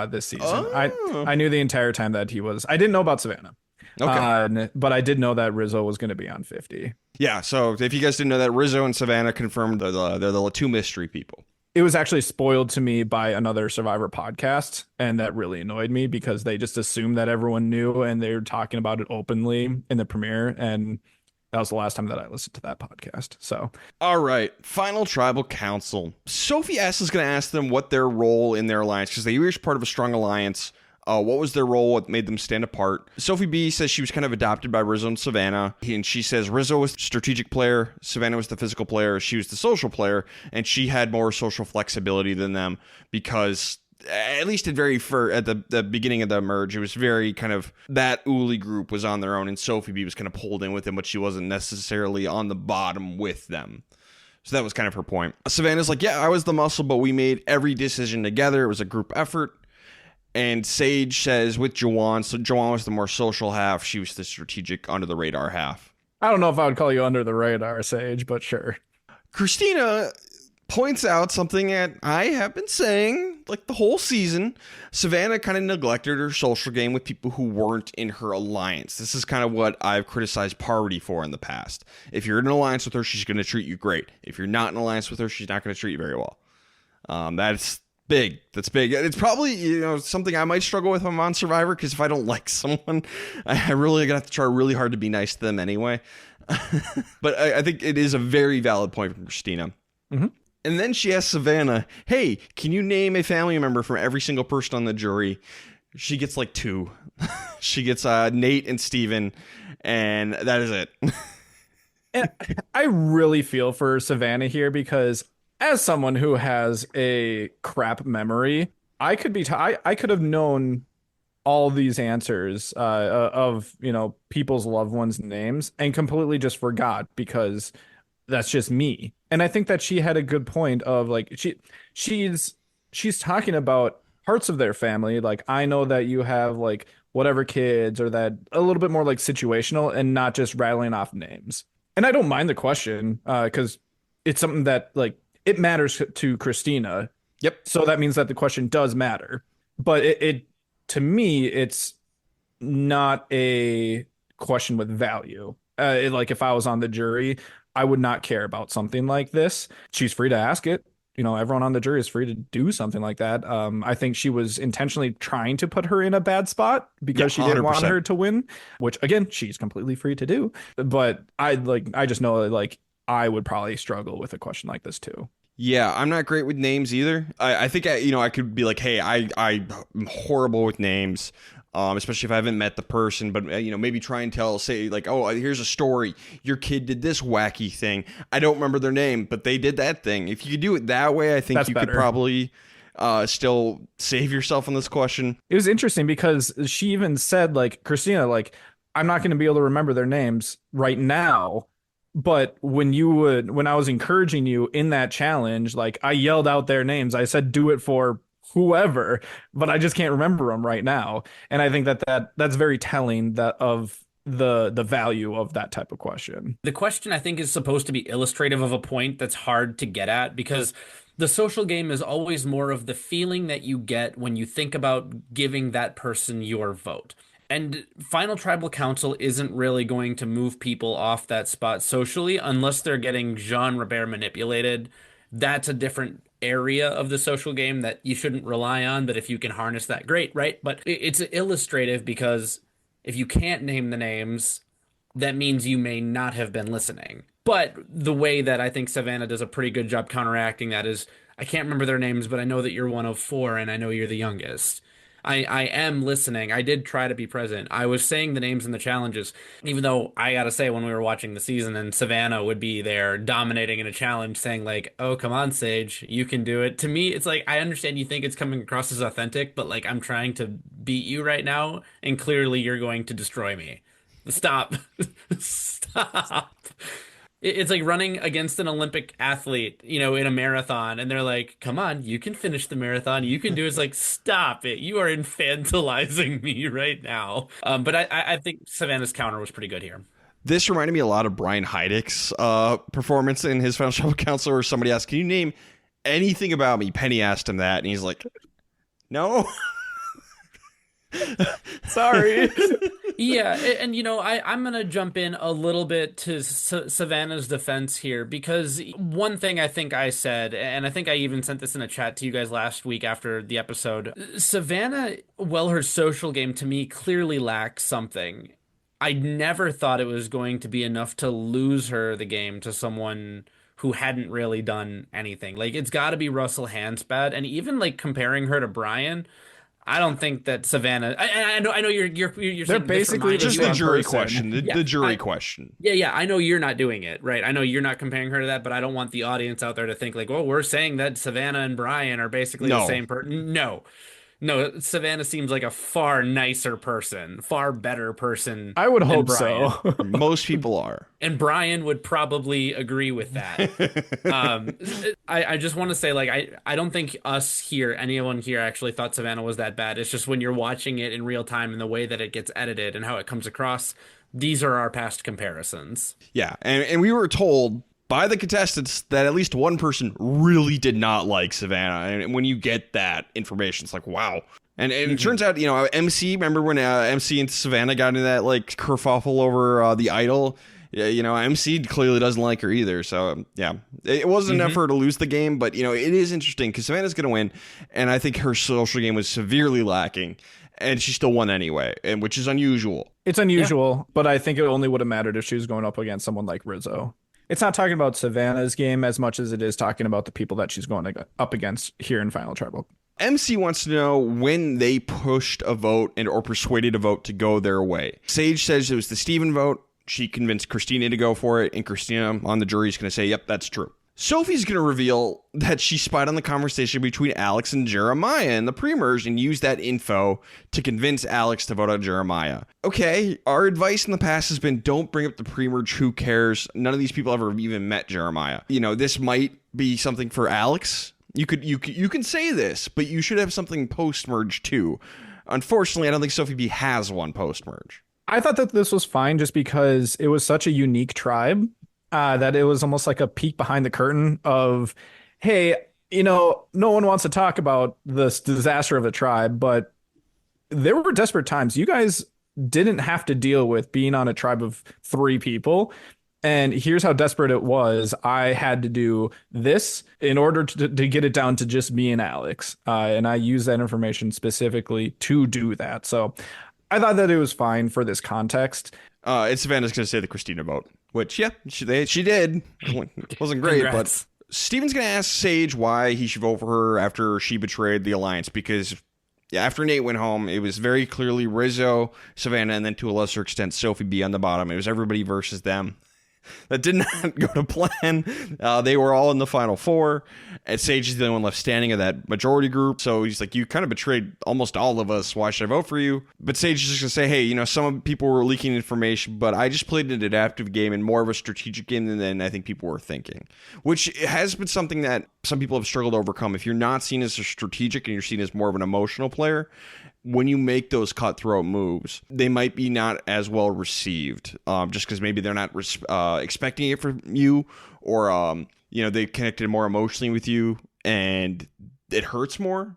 this season. Oh. I knew the entire time that he was. I didn't know about Savannah. Okay. But I did know that Rizzo was going to be on 50. Yeah, so if you guys didn't know that, Rizzo and Savannah confirmed they're the two mystery people. It was actually spoiled to me by another Survivor podcast, and that really annoyed me because they just assumed that everyone knew, and they were talking about it openly in the premiere, and that was the last time that I listened to that podcast. So, all right, Final Tribal Council. Sophie S is going to ask them what their role in their alliance, because they were each part of a strong alliance. What was their role? What made them stand apart? Sophie B says she was kind of adopted by Rizzo and Savannah. And she says Rizzo was the strategic player, Savannah was the physical player, she was the social player, and she had more social flexibility than them because, at least at the beginning of the merge, it was very kind of that Uli group was on their own, and Sophie B was kind of pulled in with them, but she wasn't necessarily on the bottom with them. So that was kind of her point. Savannah's like, yeah, I was the muscle, but we made every decision together. It was a group effort. And Sage says with Jawan, so Jawan was the more social half. She was the strategic, under the radar half. I don't know if I would call you under the radar, Sage, but sure. Christina points out something that I have been saying like the whole season. Savannah kind of neglected her social game with people who weren't in her alliance. This is kind of what I've criticized Parvati for in the past. If you're in an alliance with her, she's going to treat you great. If you're not in an alliance with her, she's not going to treat you very well. That's big. That's big. It's probably, something I might struggle with if I'm on Survivor, because if I don't like someone, I really gonna have to try really hard to be nice to them anyway. But I think it is a very valid point from Christina. Mm-hmm. And then she asks Savannah, hey, can you name a family member from every single person on the jury? She gets like 2. She gets Nate and Steven, and that is it. And I really feel for Savannah here because as someone who has a crap memory, I could have known all these answers of people's loved ones' names and completely just forgot because that's just me. And I think that she had a good point of like she's talking about parts of their family. Like, I know that you have like whatever kids, or that a little bit more like situational and not just rattling off names. And I don't mind the question because it's something that like it matters to Christina. Yep. So that means that the question does matter. But it to me, it's not a question with value. Like if I was on the jury, I would not care about something like this. She's free to ask it. Everyone on the jury is free to do something like that. I think she was intentionally trying to put her in a bad spot because she didn't want her to win, which again, she's completely free to do. But I just know that like I would probably struggle with a question like this too. Yeah, I'm not great with names either. I think I could be like, hey, I'm horrible with names, especially if I haven't met the person. But maybe try and say like, oh, here's a story. Your kid did this wacky thing. I don't remember their name, but they did that thing. If you could do it that way, I think you could probably still save yourself on this question. It was interesting because she even said, like, Christina, like, I'm not going to be able to remember their names right now. But when I was encouraging you in that challenge, like, I yelled out their names. I said, do it for whoever, but I just can't remember them right now. And I think that's very telling of the value of that type of question. The question, I think, is supposed to be illustrative of a point that's hard to get at, because the social game is always more of the feeling that you get when you think about giving that person your vote. And Final Tribal Council isn't really going to move people off that spot socially unless they're getting Jean Robert manipulated. That's a different area of the social game that you shouldn't rely on, but if you can harness that, great, right? But it's illustrative because if you can't name the names, that means you may not have been listening. But the way that I think Savannah does a pretty good job counteracting that is, I can't remember their names, but I know that you're one of four, and I know you're the youngest. I am listening. I did try to be present. I was saying the names in the challenges, even though I gotta say, when we were watching the season and Savannah would be there dominating in a challenge saying like, oh, come on, Sage, you can do it. To me, it's like, I understand you think it's coming across as authentic, but like, I'm trying to beat you right now, and clearly you're going to destroy me. Stop. Stop. It's like running against an Olympic athlete, in a marathon, and they're like, come on, you can finish the marathon. You can do it. It's like, stop it. You are infantilizing me right now. But I think Savannah's counter was pretty good here. This reminded me a lot of Brian Heidick's performance in his Final Tribal Council, where somebody asked, can you name anything about me? Penny asked him that, and he's like, no. Sorry. Yeah, and I'm gonna jump in a little bit to Savannah's defense here, because one thing I think I said, and I think I even sent this in a chat to you guys last week after the episode, Savannah, well, her social game to me clearly lacks something. I never thought it was going to be enough to lose her the game to someone who hadn't really done anything. Like, it's got to be Russell Hansbad, and even like comparing her to Brian, I don't think that Savannah. I know you're. They're basically just the jury question. The jury question. Yeah. I know you're not doing it, right? I know you're not comparing her to that, but I don't want the audience out there to think like, well, we're saying that Savannah and Brian are basically the same person. No, Savannah seems like a far nicer person, far better person. I would hope Brian. so. Most people are. And Brian would probably agree with that. I just want to say, like, I don't think anyone here actually thought Savannah was that bad. It's just when you're watching it in real time and the way that it gets edited and how it comes across, these are our past comparisons. Yeah, and we were told by the contestants that at least one person really did not like Savannah. And when you get that information, it's like, wow. And it turns out, MC, remember when MC and Savannah got into that like kerfuffle over the idol? Yeah, MC clearly doesn't like her either. So, yeah, it wasn't enough for her to lose the game. But, it is interesting because Savannah's going to win. And I think her social game was severely lacking. And she still won anyway, and which is unusual. It's unusual, but I think it only would have mattered if she was going up against someone like Rizzo. It's not talking about Savannah's game as much as it is talking about the people that she's going up against here in Final Tribal. MC wants to know when they pushed a vote or persuaded a vote to go their way. Sage says it was the Steven vote. She convinced Christina to go for it, and Christina on the jury is going to say, yep, that's true. Sophie's going to reveal that she spied on the conversation between Alex and Jeremiah in the pre-merge and used that info to convince Alex to vote on Jeremiah. Okay, our advice in the past has been don't bring up the pre-merge, who cares? None of these people ever even met Jeremiah. This might be something for Alex. You can say this, but you should have something post-merge too. Unfortunately, I don't think Sophie B has one post-merge. I thought that this was fine just because it was such a unique tribe. That it was almost like a peek behind the curtain of, hey, no one wants to talk about this disaster of a tribe, but there were desperate times. You guys didn't have to deal with being on a tribe of 3 people. And here's how desperate it was. I had to do this in order to get it down to just me and Alex. And I used that information specifically to do that. So I thought that it was fine for this context. And Savannah's going to say the Christina vote. Which, yeah, she did. It wasn't great, Congrats. But Steven's going to ask Sage why he should vote for her after she betrayed the alliance, because after Nate went home, it was very clearly Rizzo, Savannah, and then to a lesser extent, Sophie B on the bottom. It was everybody versus them. That did not go to plan. They were all in the final four, and Sage is the only one left standing of that majority group. So he's like, you kind of betrayed almost all of us. Why should I vote for you? But Sage is just going to say, hey, you know, some people were leaking information, but I just played an adaptive game and more of a strategic game than I think people were thinking, which has been something that some people have struggled to overcome. If you're not seen as a strategic and you're seen as more of an emotional player, when you make those cutthroat moves, they might be not as well received, just because maybe they're not expecting it from you, or you know, they connected more emotionally with you, and it hurts more.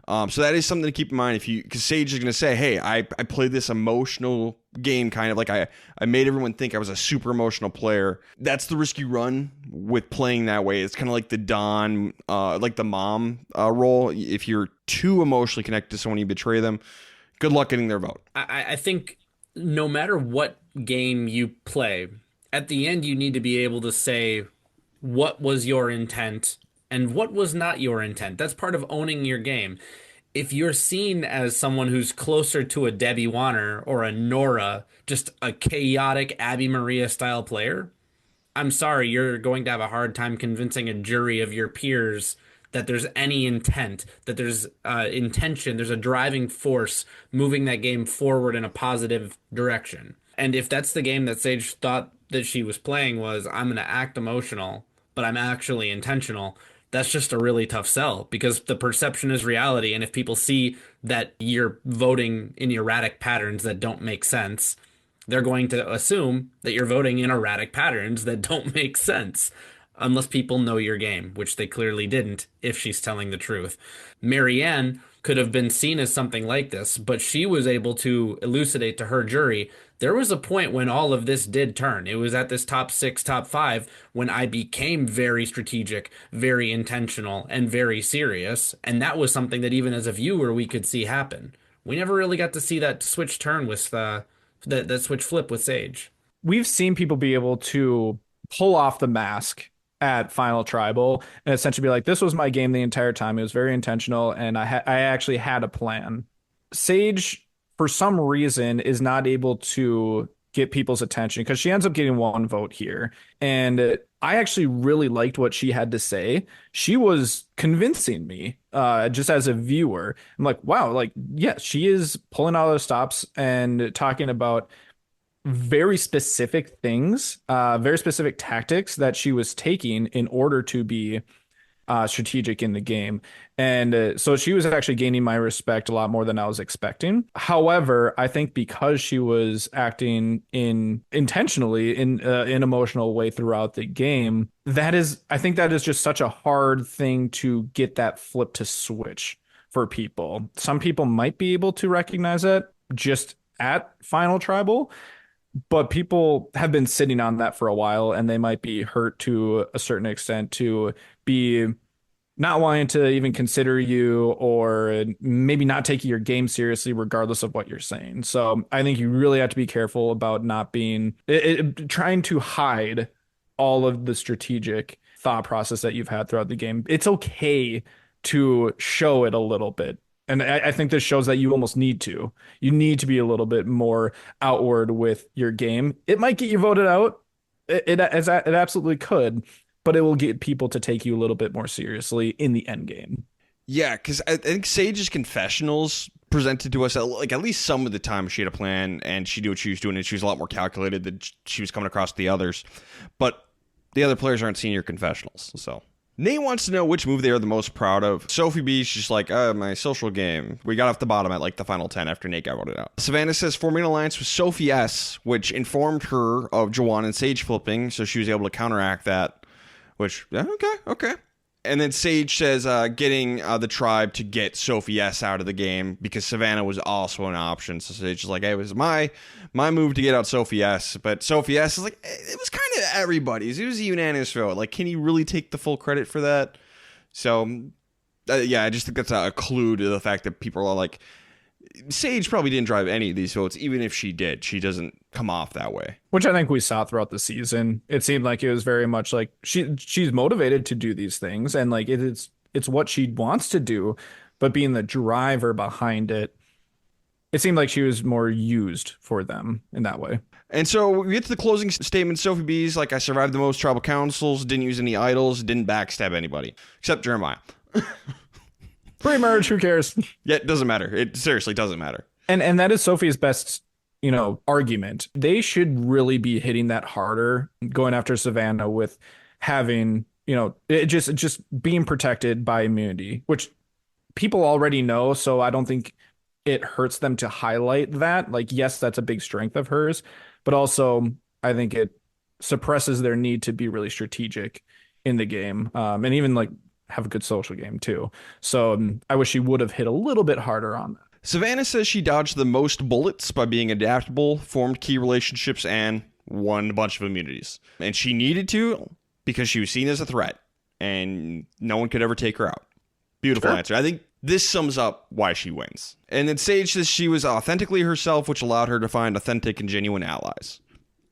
So that is something to keep in mind. Because Sage is going to say, hey, I played this emotional game, kind of like I made everyone think I was a super emotional player. That's the risk you run with playing that way. It's kind of like the Don, like the mom role. If you're too emotionally connected to someone, you betray them. Good luck getting their vote. I think no matter what game you play, at the end you need to be able to say what was your intent and what was not your intent. That's part of owning your game. If you're seen as someone who's closer to a Debbie Warner or a Nora, just a chaotic Abby Maria style player, I'm sorry, you're going to have a hard time convincing a jury of your peers that there's any intent, that there's intention, there's a driving force moving that game forward in a positive direction. And if that's the game that Sage thought that she was playing, was I'm going to act emotional, but I'm actually intentional, that's just a really tough sell, because the perception is reality. And if people see that you're voting in erratic patterns that don't make sense, they're going to assume that you're voting in erratic patterns that don't make sense, unless people know your game, which they clearly didn't if she's telling the truth. Marianne could have been seen as something like this, but she was able to elucidate to her jury, there was a point when all of this did turn. It was at this top 6, top 5, when I became very strategic, very intentional, and very serious. And that was something that even as a viewer, we could see happen. We never really got to see that switch turn with that switch flip with Sage. We've seen people be able to pull off the mask at Final Tribal and essentially be like, this was my game the entire time. It was very intentional, and I actually had a plan. Sage, for some reason, is not able to get people's attention because she ends up getting one vote here. And I actually really liked what she had to say. She was convincing me, just as a viewer. I'm like, wow, like, yeah, she is pulling out those stops and talking about very specific things, very specific tactics that she was taking in order to be strategic in the game. And so she was actually gaining my respect a lot more than I was expecting. However, I think because she was acting intentionally in an emotional way throughout the game, I think that is just such a hard thing to get that flip to switch for people. Some people might be able to recognize it just at Final Tribal, but people have been sitting on that for a while, and they might be hurt to a certain extent to be not wanting to even consider you, or maybe not taking your game seriously regardless of what you're saying. So I think you really have to be careful about not being trying to hide all of the strategic thought process that you've had throughout the game. It's okay to show it a little bit. And I think this shows that you almost need to. You need to be a little bit more outward with your game. It might get you voted out. It absolutely could, but it will get people to take you a little bit more seriously in the end game. Yeah, because I think Sage's confessionals presented to us, like, at least some of the time she had a plan and she knew what she was doing, and she was a lot more calculated than she was coming across the others. But the other players aren't seeing your confessionals, so... Nate wants to know which move they are the most proud of. Sophie B's just like, my social game. We got off the bottom at like the final 10 after Nate got voted out. Savannah says forming an alliance with Sophie S, which informed her of Jawan and Sage flipping, so she was able to counteract that, which, yeah, okay. And then Sage says getting the tribe to get Sophie S out of the game because Savannah was also an option. So Sage is like, hey, it was my move to get out Sophie S. But Sophie S is like, it was kind of everybody's. It was a unanimous vote. Like, can you really take the full credit for that? So, yeah, I just think that's a clue to the fact that people are like, Sage probably didn't drive any of these votes. Even if she did, she doesn't come off that way. Which I think we saw throughout the season. It seemed like it was very much like she's motivated to do these things, and like it's what she wants to do, but being the driver behind it, it seemed like she was more used for them in that way. And so we get to the closing statement. Sophie B's like, I survived the most tribal councils, didn't use any idols, didn't backstab anybody, except Jeremiah. Pre-merge, who cares? Yeah, it doesn't matter. It seriously doesn't matter. And that is Sophie's best, argument. They should really be hitting that harder, going after Savannah with having, it just being protected by immunity, which people already know. So I don't think it hurts them to highlight that. Like, yes, that's a big strength of hers, but also I think it suppresses their need to be really strategic in the game, and even like have a good social game too. So I wish she would have hit a little bit harder on that. Savannah says she dodged the most bullets by being adaptable, formed key relationships, and won a bunch of immunities. And she needed to because she was seen as a threat, and no one could ever take her out. Beautiful answer. I think this sums up why she wins. And then Sage says she was authentically herself, which allowed her to find authentic and genuine allies.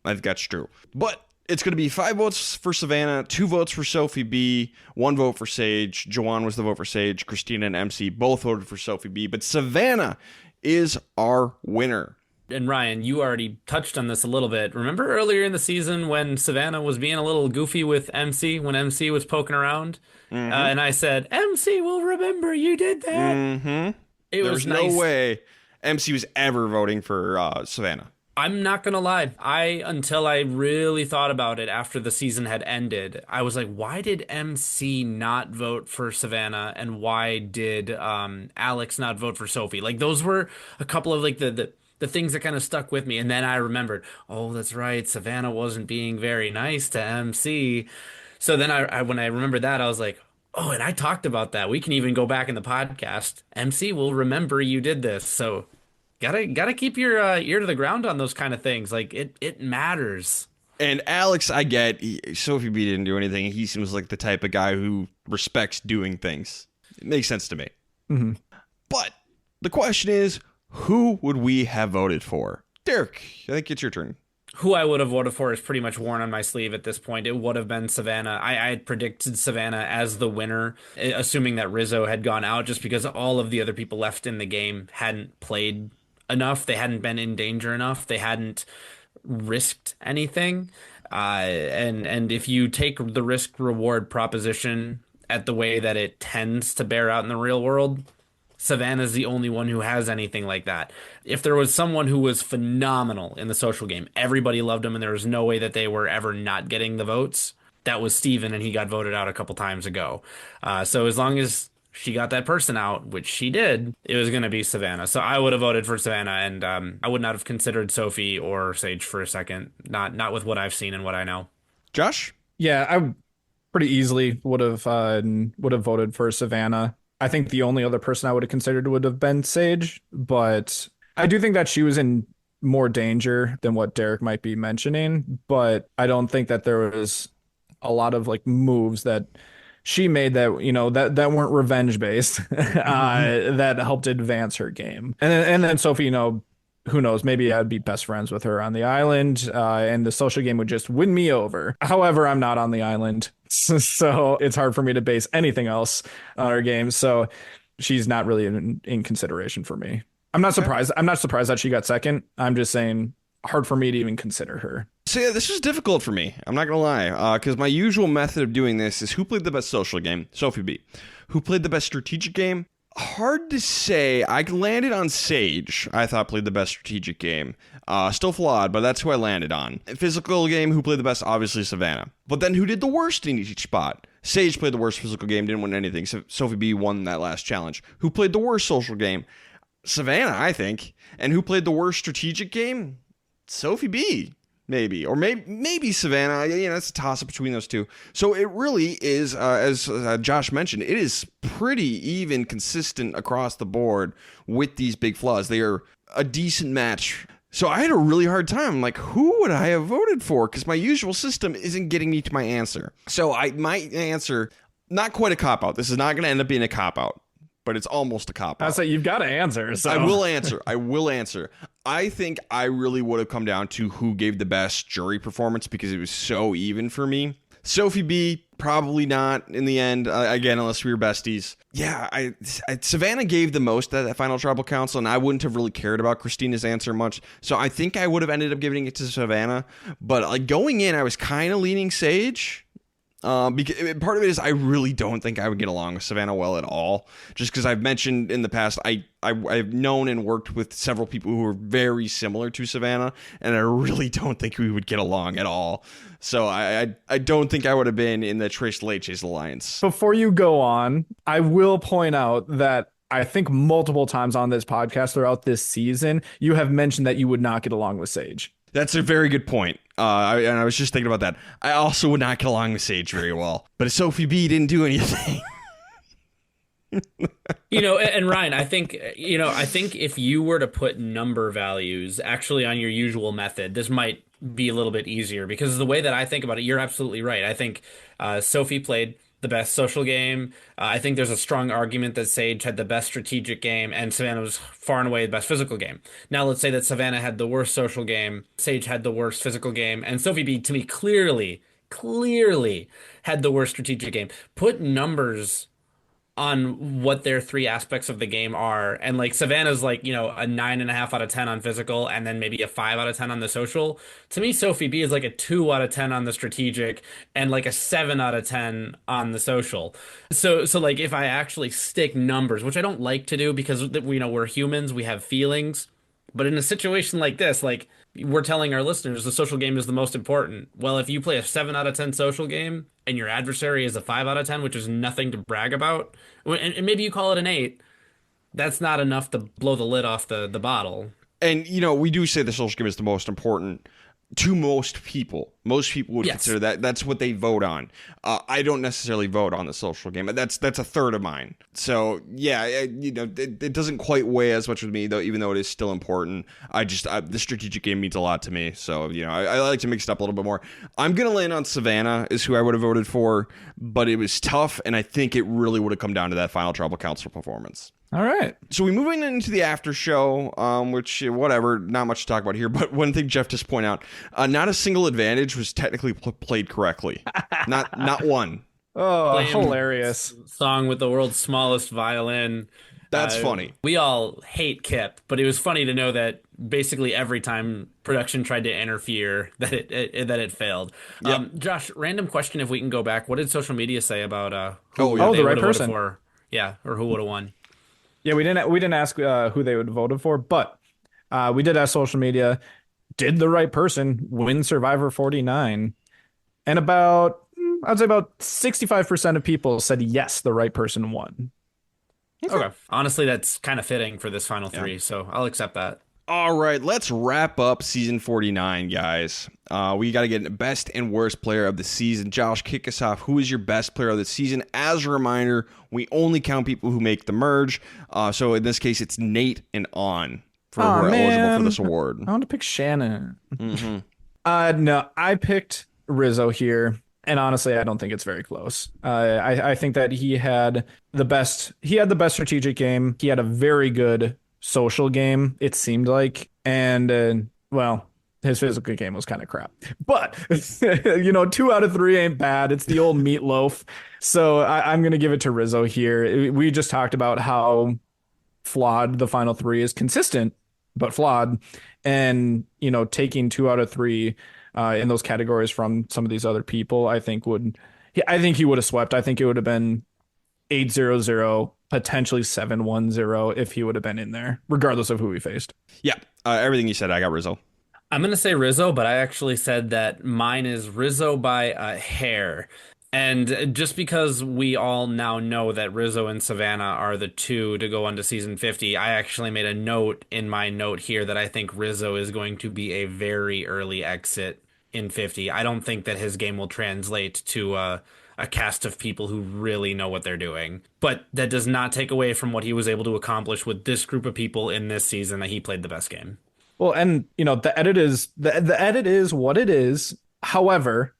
I think that's true. But it's going to be 5 votes for Savannah, 2 votes for Sophie B, 1 vote for Sage. Joanne was the vote for Sage. Christina and MC both voted for Sophie B. But Savannah is our winner. And Ryan, you already touched on this a little bit. Remember earlier in the season when Savannah was being a little goofy with MC, when MC was poking around? Mm-hmm. And I said, MC will remember you did that. Mm-hmm. There was no way MC was ever voting for Savannah. I'm not going to lie. Until I really thought about it after the season had ended, I was like, why did MC not vote for Savannah? And why did Alex not vote for Sophie? Like, those were a couple of like the things that kind of stuck with me. And then I remembered, oh, that's right, Savannah wasn't being very nice to MC. So then I when I remembered that, I was like, oh, and I talked about that. We can even go back in the podcast. MC will remember you did this. So Gotta keep your ear to the ground on those kind of things. Like, it matters. And Alex, I get, Sophie B didn't do anything. He seems like the type of guy who respects doing things. It makes sense to me. Mm-hmm. But the question is, who would we have voted for? Derek, I think it's your turn. Who I would have voted for is pretty much worn on my sleeve at this point. It would have been Savannah. I had predicted Savannah as the winner, assuming that Rizzo had gone out, just because all of the other people left in the game hadn't played enough. They hadn't been in danger enough. They hadn't risked anything. And if you take the risk reward proposition at the way that it tends to bear out in the real world, Savannah's the only one who has anything like that. If there was someone who was phenomenal in the social game, everybody loved him, and there was no way that they were ever not getting the votes, that was Steven, and he got voted out a couple times ago. So as long as she got that person out, which she did, it was going to be Savannah. So I would have voted for Savannah, and I would not have considered Sophie or Sage for a second. Not with what I've seen and what I know. Josh? Yeah, I pretty easily would have voted for Savannah. I think the only other person I would have considered would have been Sage, but I do think that she was in more danger than what Derek might be mentioning, but I don't think that there was a lot of like moves that she made that that weren't revenge based that helped advance her game. And then Sophie, who knows, maybe I'd be best friends with her on the island, and the social game would just win me over. However, I'm not on the island, so it's hard for me to base anything else on her game. So she's not really in consideration for me. I'm not surprised. I'm not surprised that she got second. I'm just saying, hard for me to even consider her. So yeah, this was difficult for me. I'm not gonna lie, because my usual method of doing this is who played the best social game. Sophie B. Who played the best strategic game? Hard to say. I landed on Sage. I thought played the best strategic game. Still flawed, but that's who I landed on. Physical game, who played the best? Obviously Savannah. But then who did the worst in each spot? Sage played the worst physical game, didn't win anything. So Sophie B won that last challenge. Who played the worst social game? Savannah, I think. And who played the worst strategic game? Sophie B. Maybe. Or maybe Savannah. It's a toss-up between those two. So it really is, as Josh mentioned, it is pretty even consistent across the board with these big flaws. They are a decent match. So I had a really hard time. Like, who would I have voted for? Because my usual system isn't getting me to my answer. So my answer, not quite a cop-out. This is not going to end up being a cop-out, but it's almost a cop-out. I say you've got to answer. So. I will answer. I think I really would have come down to who gave the best jury performance because it was so even for me. Sophie B Probably not in the end, again, unless we were besties. Yeah, Savannah gave the most at that final tribal council, and I wouldn't have really cared about Christina's answer much. So I think I would have ended up giving it to Savannah. But like going in, I was kind of leaning Sage. Because part of it is I really don't think I would get along with Savannah well at all. Just because I've mentioned in the past, I've known and worked with several people who are very similar to Savannah, and I really don't think we would get along at all. So I don't think I would have been in the Tres Leches alliance. Before you go on, I will point out that I think multiple times on this podcast throughout this season, you have mentioned that you would not get along with Sage. That's a very good point. And I was just thinking about that. I also would not get along with Sage very well. But Sophie B didn't do anything. And Ryan, I think if you were to put number values actually on your usual method, this might be a little bit easier, because the way that I think about it, you're absolutely right. I think Sophie played the best social game. I think there's a strong argument that Sage had the best strategic game and Savannah was far and away the best physical game. Now let's say that Savannah had the worst social game, Sage had the worst physical game, and Sophie B, to me, clearly had the worst strategic game. Put numbers on what their three aspects of the game are, and like Savannah's like, a 9.5 out of 10 on physical, and then maybe a 5 out of 10 on the social. To me, Sophie B is like a 2 out of 10 on the strategic and like a 7 out of 10 on the social. So like if I actually stick numbers, which I don't like to do because we're humans, we have feelings, but in a situation like this, like we're telling our listeners the social game is the most important. Well, if you play a 7 out of 10 social game and your adversary is a 5 out of 10, which is nothing to brag about, and maybe you call it an 8, that's not enough to blow the lid off the bottle. And, we do say the social game is the most important to most people. Most people would consider that. That's what they vote on. I don't necessarily vote on the social game. That's a third of mine. So, yeah, it doesn't quite weigh as much with me, though, even though it is still important. The strategic game means a lot to me. So, I like to mix it up a little bit more. I'm going to land on Savannah is who I would have voted for, but it was tough, and I think it really would have come down to that final tribal council performance. All right. So we moving into the after show, which, whatever, not much to talk about here. But one thing Jeff just point out, not a single advantage was technically played correctly. Not one. Oh, Playing hilarious. Song with the world's smallest violin. That's funny. We all hate Kip, but it was funny to know that basically every time production tried to interfere, that it failed. Yep. Josh, random question if we can go back. What did social media say about the right person? Yeah, or who would have won? Yeah, we didn't ask who they would have voted for, but we did ask social media, did the right person win Survivor 49? And I'd say about 65% of people said yes, the right person won. Okay. Honestly, that's kind of fitting for this final three, so I'll accept that. All right, let's wrap up season 49, guys. We got to get best and worst player of the season. Josh, kick us off. Who is your best player of the season? As a reminder, we only count people who make the merge. So in this case, it's Nate and On who are eligible for this award. I want to pick Shannon. Mm-hmm. No, I picked Rizzo here. And honestly, I don't think it's very close. I think that he had the best strategic game. He had a very good social game, it seemed like. And, his physical game was kind of crap. But, 2 out of 3 ain't bad. It's the old meatloaf. So I'm going to give it to Rizzo here. We just talked about how flawed the final 3 is. Consistent, but flawed. And, taking 2 out of 3 in those categories from some of these other people, I think he would have swept. I think it would have been 8-0-0, potentially 7-1-0 if he would have been in there, regardless of who we faced. Yeah, everything you said, I got Rizzo. I'm going to say Rizzo, but I actually said that mine is Rizzo by a hair. And just because we all now know that Rizzo and Savannah are the 2 to go on to season 50, I actually made a note in my note here that I think Rizzo is going to be a very early exit in 50. I don't think that his game will translate to a cast of people who really know what they're doing. But that does not take away from what he was able to accomplish with this group of people in this season, that he played the best game. Well, and the edit is what it is. However,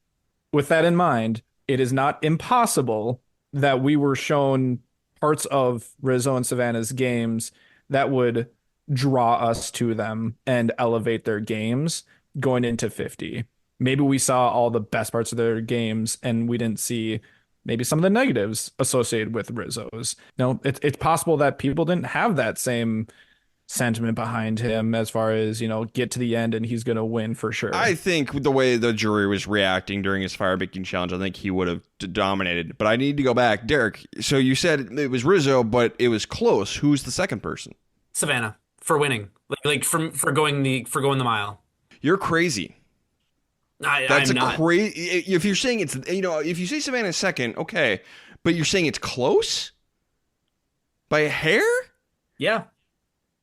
with that in mind, it is not impossible that we were shown parts of Rizzo and Savannah's games that would draw us to them and elevate their games going into 50. maybe we saw all the best parts of their games and we didn't see maybe some of the negatives associated with Rizzo's. No, it's possible that people didn't have that same sentiment behind him as far as, get to the end and he's going to win for sure. I think the way the jury was reacting during his fire baking challenge, I think he would have dominated. But I need to go back. Derek, so you said it was Rizzo, but it was close. Who's the second person? Savannah for winning, like for going the mile. You're crazy. I'm not. Crazy. If you're saying it's, if you say Savannah second, okay, but you're saying it's close by a hair? Yeah.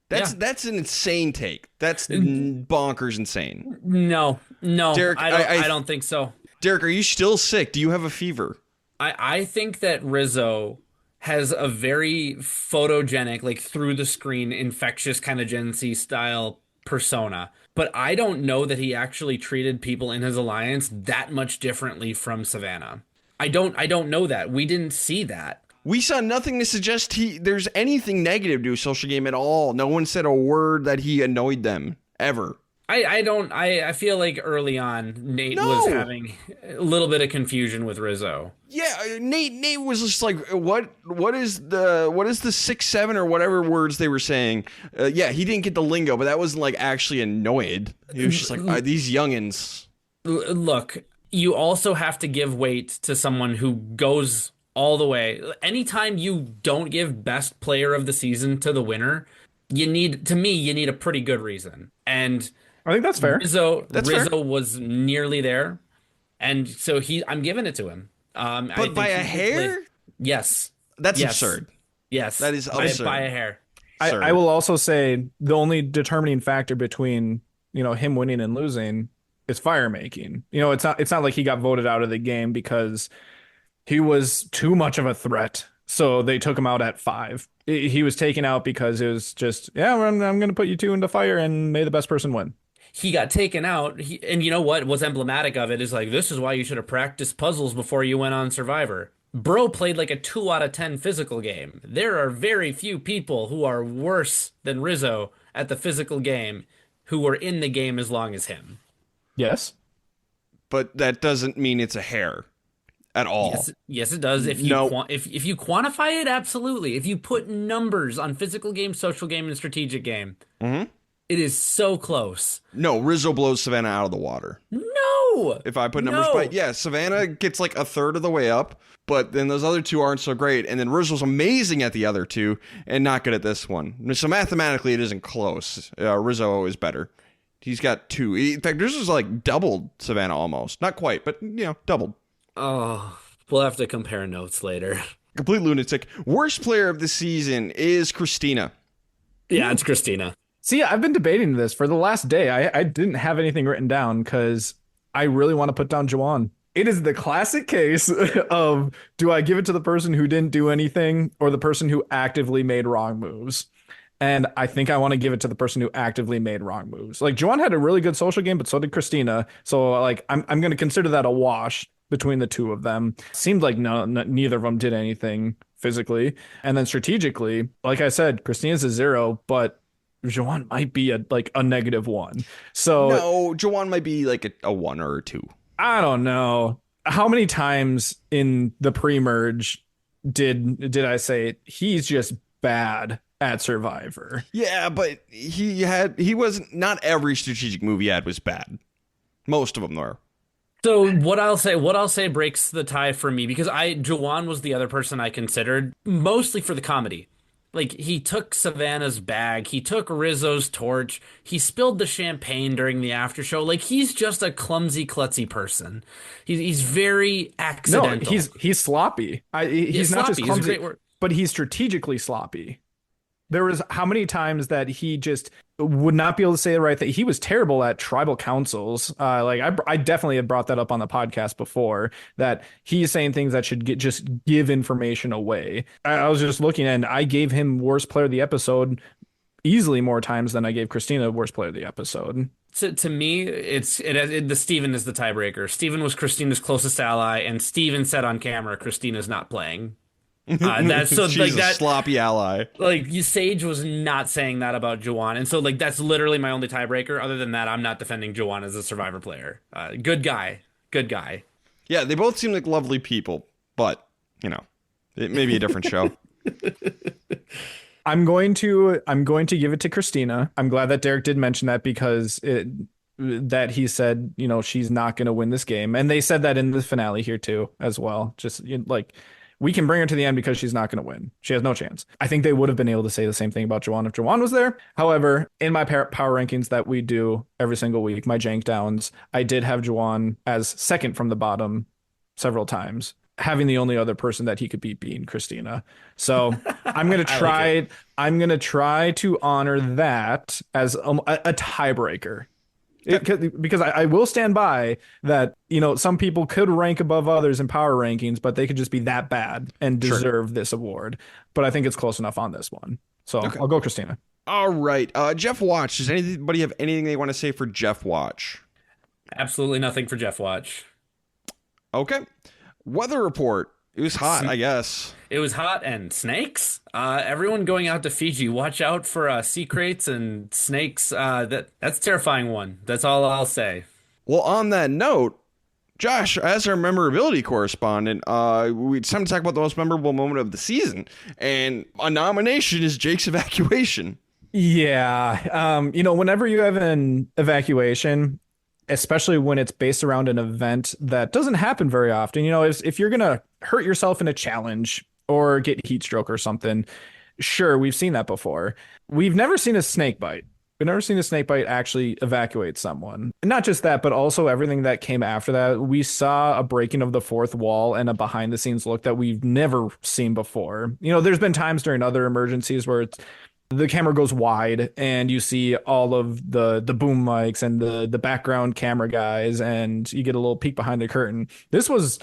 That's an insane take. That's bonkers insane. No, Derek, I don't think so. Derek, are you still sick? Do you have a fever? I think that Rizzo has a very photogenic, like through the screen, infectious kind of Gen Z style persona. But I don't know that he actually treated people in his alliance that much differently from Savannah. I don't know that. We didn't see that. We saw nothing to suggest there's anything negative to a social game at all. No one said a word that he annoyed them, ever. I feel like early on, Nate was having a little bit of confusion with Rizzo. Yeah, Nate was just like, what is the 6, 7 or whatever words they were saying? Yeah, he didn't get the lingo, but that wasn't like actually annoyed. He was just like, these youngins. Look, you also have to give weight to someone who goes all the way. Anytime you don't give best player of the season to the winner, you need a pretty good reason. And I think that's fair. Rizzo fair. was nearly there. And so I'm giving it to him. But by a hair? Yes. That's absurd. Yes. That is absurd. By a hair. I will also say the only determining factor between, him winning and losing is fire making. It's not like he got voted out of the game because he was too much of a threat. So they took him out at 5. He was taken out because it was just, I'm going to put you 2 into fire and may the best person win. He got taken out. And you know what? What's emblematic of it is like, this is why you should have practiced puzzles before you went on Survivor. Bro played like a 2 out of 10 physical game. There are very few people who are worse than Rizzo at the physical game who were in the game as long as him. Yes. But that doesn't mean it's a hair. At all. Yes, it does. If you quantify it, absolutely. If you put numbers on physical game, social game, and strategic game, it is so close. No, Rizzo blows Savannah out of the water. No. If I put numbers by, Savannah gets like a third of the way up, but then those other 2 aren't so great. And then Rizzo's amazing at the other 2 and not good at this one. So mathematically, it isn't close. Rizzo is better. He's got 2. In fact, Rizzo's like doubled Savannah almost. Not quite, but doubled. Oh, we'll have to compare notes later. Complete lunatic. Worst player of the season is Christina. Yeah, it's Christina. See, I've been debating this for the last day. I didn't have anything written down because I really want to put down Juwan. It is the classic case of, do I give it to the person who didn't do anything or the person who actively made wrong moves? And I think I want to give it to the person who actively made wrong moves. Like, Juwan had a really good social game, but so did Christina. So, like, I'm going to consider that a wash between the 2 of them. Seemed like neither of them did anything physically. And then strategically, like I said, Christina's a 0, but Juwan might be a -1. So no, Juwan might be like a 1 or a 2. I don't know. How many times in the pre-merge did I say he's just bad at Survivor? Yeah, but he wasn't, not every strategic move he had was bad. Most of them were. So what I'll say breaks the tie for me, because Juwan was the other person I considered, mostly for the comedy. Like, he took Savannah's bag, he took Rizzo's torch, he spilled the champagne during the after show. Like, he's just a clumsy, klutzy person. He's very accidental. No, he's sloppy. He's not sloppy. just clumsy, but he's strategically sloppy. There was how many times that he just would not be able to say the right thing. He was terrible at tribal councils. I definitely had brought that up on the podcast before, that he's saying things that should just give information away. I was just looking, and I gave him worst player of the episode easily more times than I gave Christina worst player of the episode. To me, the Steven is the tiebreaker. Steven was Christina's closest ally, and Steven said on camera, Christina's not playing. That's so She's like a that. sloppy ally. Like Sage was not saying that about Juwan, and so like that's literally my only tiebreaker. Other than that, I'm not defending Juwan as a Survivor player. Good guy, good guy. Yeah, they both seem like lovely people, but it may be a different show. I'm going to give it to Christina. I'm glad that Derek did mention that because that he said, she's not going to win this game. And they said that in the finale here too, as well. Just like we can bring her to the end because she's not going to win. She has no chance. I think they would have been able to say the same thing about Juwan if Juwan was there. However, in my power rankings that we do every single week, my jank downs, I did have Juwan as second from the bottom several times, having the only other person that he could beat being Christina. So I'm going to try. I'm going to try to honor that as a tiebreaker. Because I will stand by that, some people could rank above others in power rankings, but they could just be that bad and deserve this award. But I think it's close enough on this one. So I'll go Christina. All right. Jeff Watch. Does anybody have anything they want to say for Jeff Watch? Absolutely nothing for Jeff Watch. Okay. Weather report. It was hot, I guess. It was hot and snakes. Everyone going out to Fiji, watch out for sea kraits and snakes. That's a terrifying one. That's all I'll say. Well, on that note, Josh, as our memorability correspondent, it's time to talk about the most memorable moment of the season. And a nomination is Jake's evacuation. Yeah. Whenever you have an evacuation, especially when it's based around an event that doesn't happen very often, if you're going to hurt yourself in a challenge or get heat stroke or something, sure, we've seen that before. We've never seen a snake bite. We've never seen a snake bite actually evacuate someone. And not just that, but also everything that came after that. We saw a breaking of the fourth wall and a behind the scenes look that we've never seen before. There's been times during other emergencies where the camera goes wide and you see all of the boom mics and the background camera guys, and you get a little peek behind the curtain. This was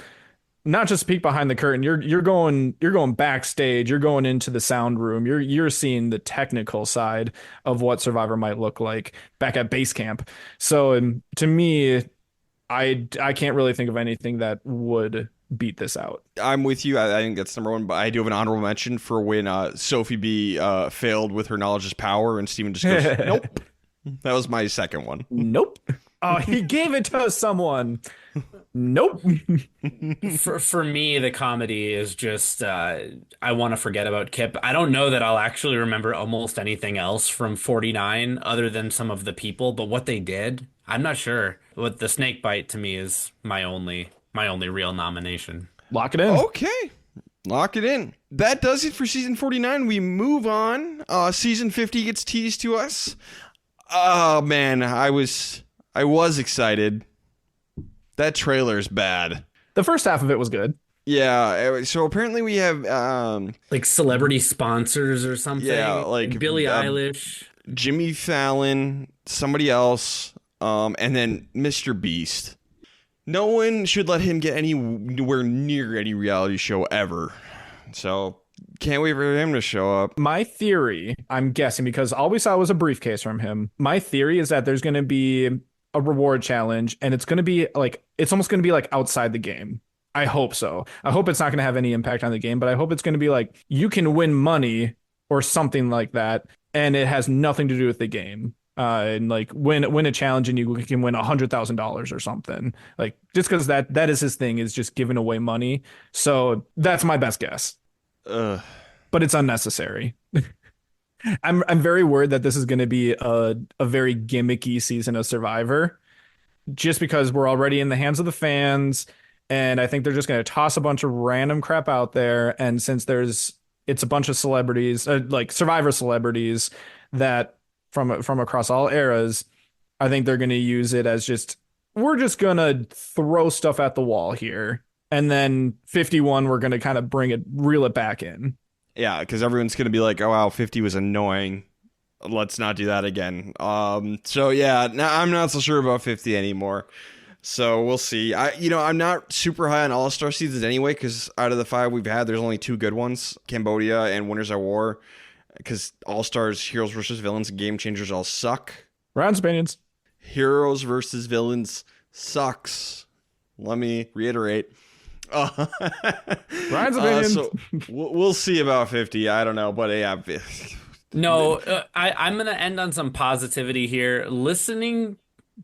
not just a peek behind the curtain. You're going backstage. You're going into the sound room. You're seeing the technical side of what Survivor might look like back at base camp. So to me, I can't really think of anything that would beat this out. I'm with you. I think that's number one, but I do have an honorable mention for when Sophie B failed with her knowledge is power and Steven just goes, nope. That was my second one. Nope. Oh, he gave it to someone. Nope. For me, the comedy is just I want to forget about Kip. I don't know that I'll actually remember almost anything else from 49 other than some of the people, but what they did, I'm not sure. What the snake bite to me is my only real nomination. Lock it in. Okay. Lock it in. That does it for season 49. We move on. Season 50 gets teased to us. Oh man, I was excited. That trailer's bad. The first half of it was good. Yeah, so apparently we have like celebrity sponsors or something. Yeah, like Billie Eilish, Jimmy Fallon, somebody else, and then Mr. Beast. No one should let him get anywhere near any reality show ever. So can't wait for him to show up. My theory, I'm guessing, because all we saw was a briefcase from him. My theory is that there's going to be a reward challenge, and it's going to be like, it's almost going to be like outside the game. I hope so. I hope it's not going to have any impact on the game, but I hope it's going to be like, you can win money or something like that, and it has nothing to do with the game. And like win a challenge and you can win $100,000 or something, like, just because that is his thing, is just giving away money. So that's my best guess. But it's unnecessary. I'm very worried that this is going to be a very gimmicky season of Survivor, just because we're already in the hands of the fans, and I think they're just going to toss a bunch of random crap out there. And since it's a bunch of celebrities, like Survivor celebrities that from across all eras, I think they're going to use it as we're just going to throw stuff at the wall here. And then 51, we're going to kind of reel it back in. Yeah, because everyone's going to be like, oh, wow, 50 was annoying. Let's not do that again. So, yeah, now I'm not so sure about 50 anymore. So we'll see. I'm not super high on All-Star seasons anyway, because out of the 5 we've had, there's only 2 good ones, Cambodia and Winners at War. Because All-Stars, Heroes versus Villains, and Game Changers all suck. Rounds opinions. Heroes versus Villains sucks. Let me reiterate. Ryan's opinion. So we'll see about 50. I don't know, but yeah. No, I'm gonna end on some positivity here. Listening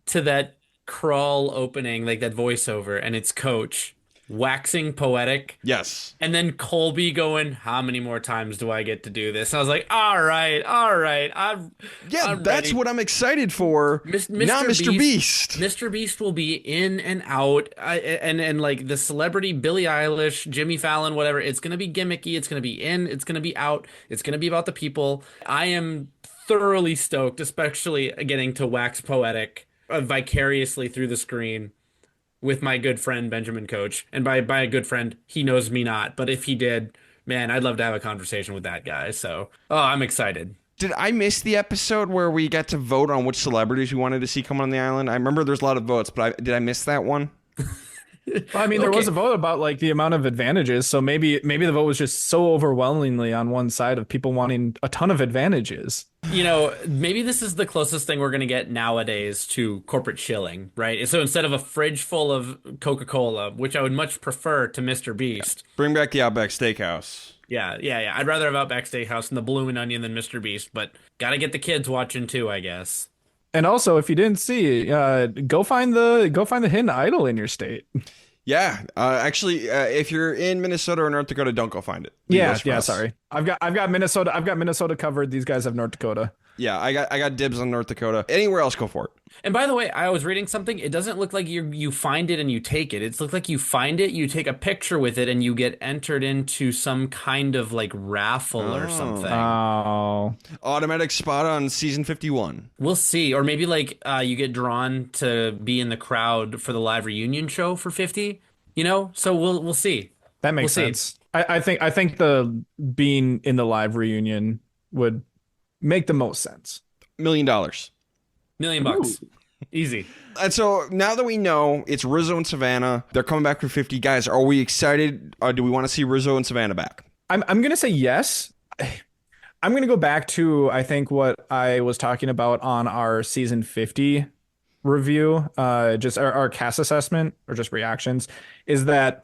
to that crawl opening, like that voiceover, and it's Coach waxing poetic, Yes. and then Colby going, "How many more times do I get to do this?" And I was like, "All right, all right, I'm That's ready." what I'm excited for. Mr. Not Mr. Beast. Mr. Beast will be in and out, and like the celebrity Billie Eilish, Jimmy Fallon, whatever. It's gonna be gimmicky. It's gonna be in. It's gonna be out. It's gonna be about the people. I am thoroughly stoked, especially getting to wax poetic vicariously through the screen with my good friend Benjamin Coach. And by a good friend, he knows me not, but if he did, man, I'd love to have a conversation with that guy. So, I'm excited. Did I miss the episode where we got to vote on which celebrities we wanted to see come on the island? I remember there's a lot of votes, but did I miss that one? Well, I mean, there was a vote about like the amount of advantages, so maybe the vote was just so overwhelmingly on one side of people wanting a ton of advantages. Maybe this is the closest thing we're going to get nowadays to corporate shilling, right? So instead of a fridge full of Coca-Cola, which I would much prefer to Mr. Beast. Bring back the Outback Steakhouse. Yeah. I'd rather have Outback Steakhouse and the Bloomin' Onion than Mr. Beast, but gotta get the kids watching too, I guess. And also, if you didn't see, go find the hidden idol in your state. Yeah, actually, if you're in Minnesota or North Dakota, don't go find it. Yeah. Sorry, I've got Minnesota. I've got Minnesota covered. These guys have North Dakota. Yeah, I got dibs on North Dakota. Anywhere else, go for it. And by the way, I was reading something. It doesn't look like you find it and you take it. It's look like you find it, you take a picture with it, and you get entered into some kind of like raffle or something. Oh, automatic spot on season 51. We'll see, or maybe like you get drawn to be in the crowd for the live reunion show for 50. So we'll see. That makes sense. I think the being in the live reunion would make the most sense. $1 million. $1 million. Easy. And so now that we know it's Rizzo and Savannah, they're coming back for 50. Guys, are we excited? Do we want to see Rizzo and Savannah back? I'm going to say yes. I'm going to go back to, I think, what I was talking about on our season 50 review, just our cast assessment or just reactions, is that,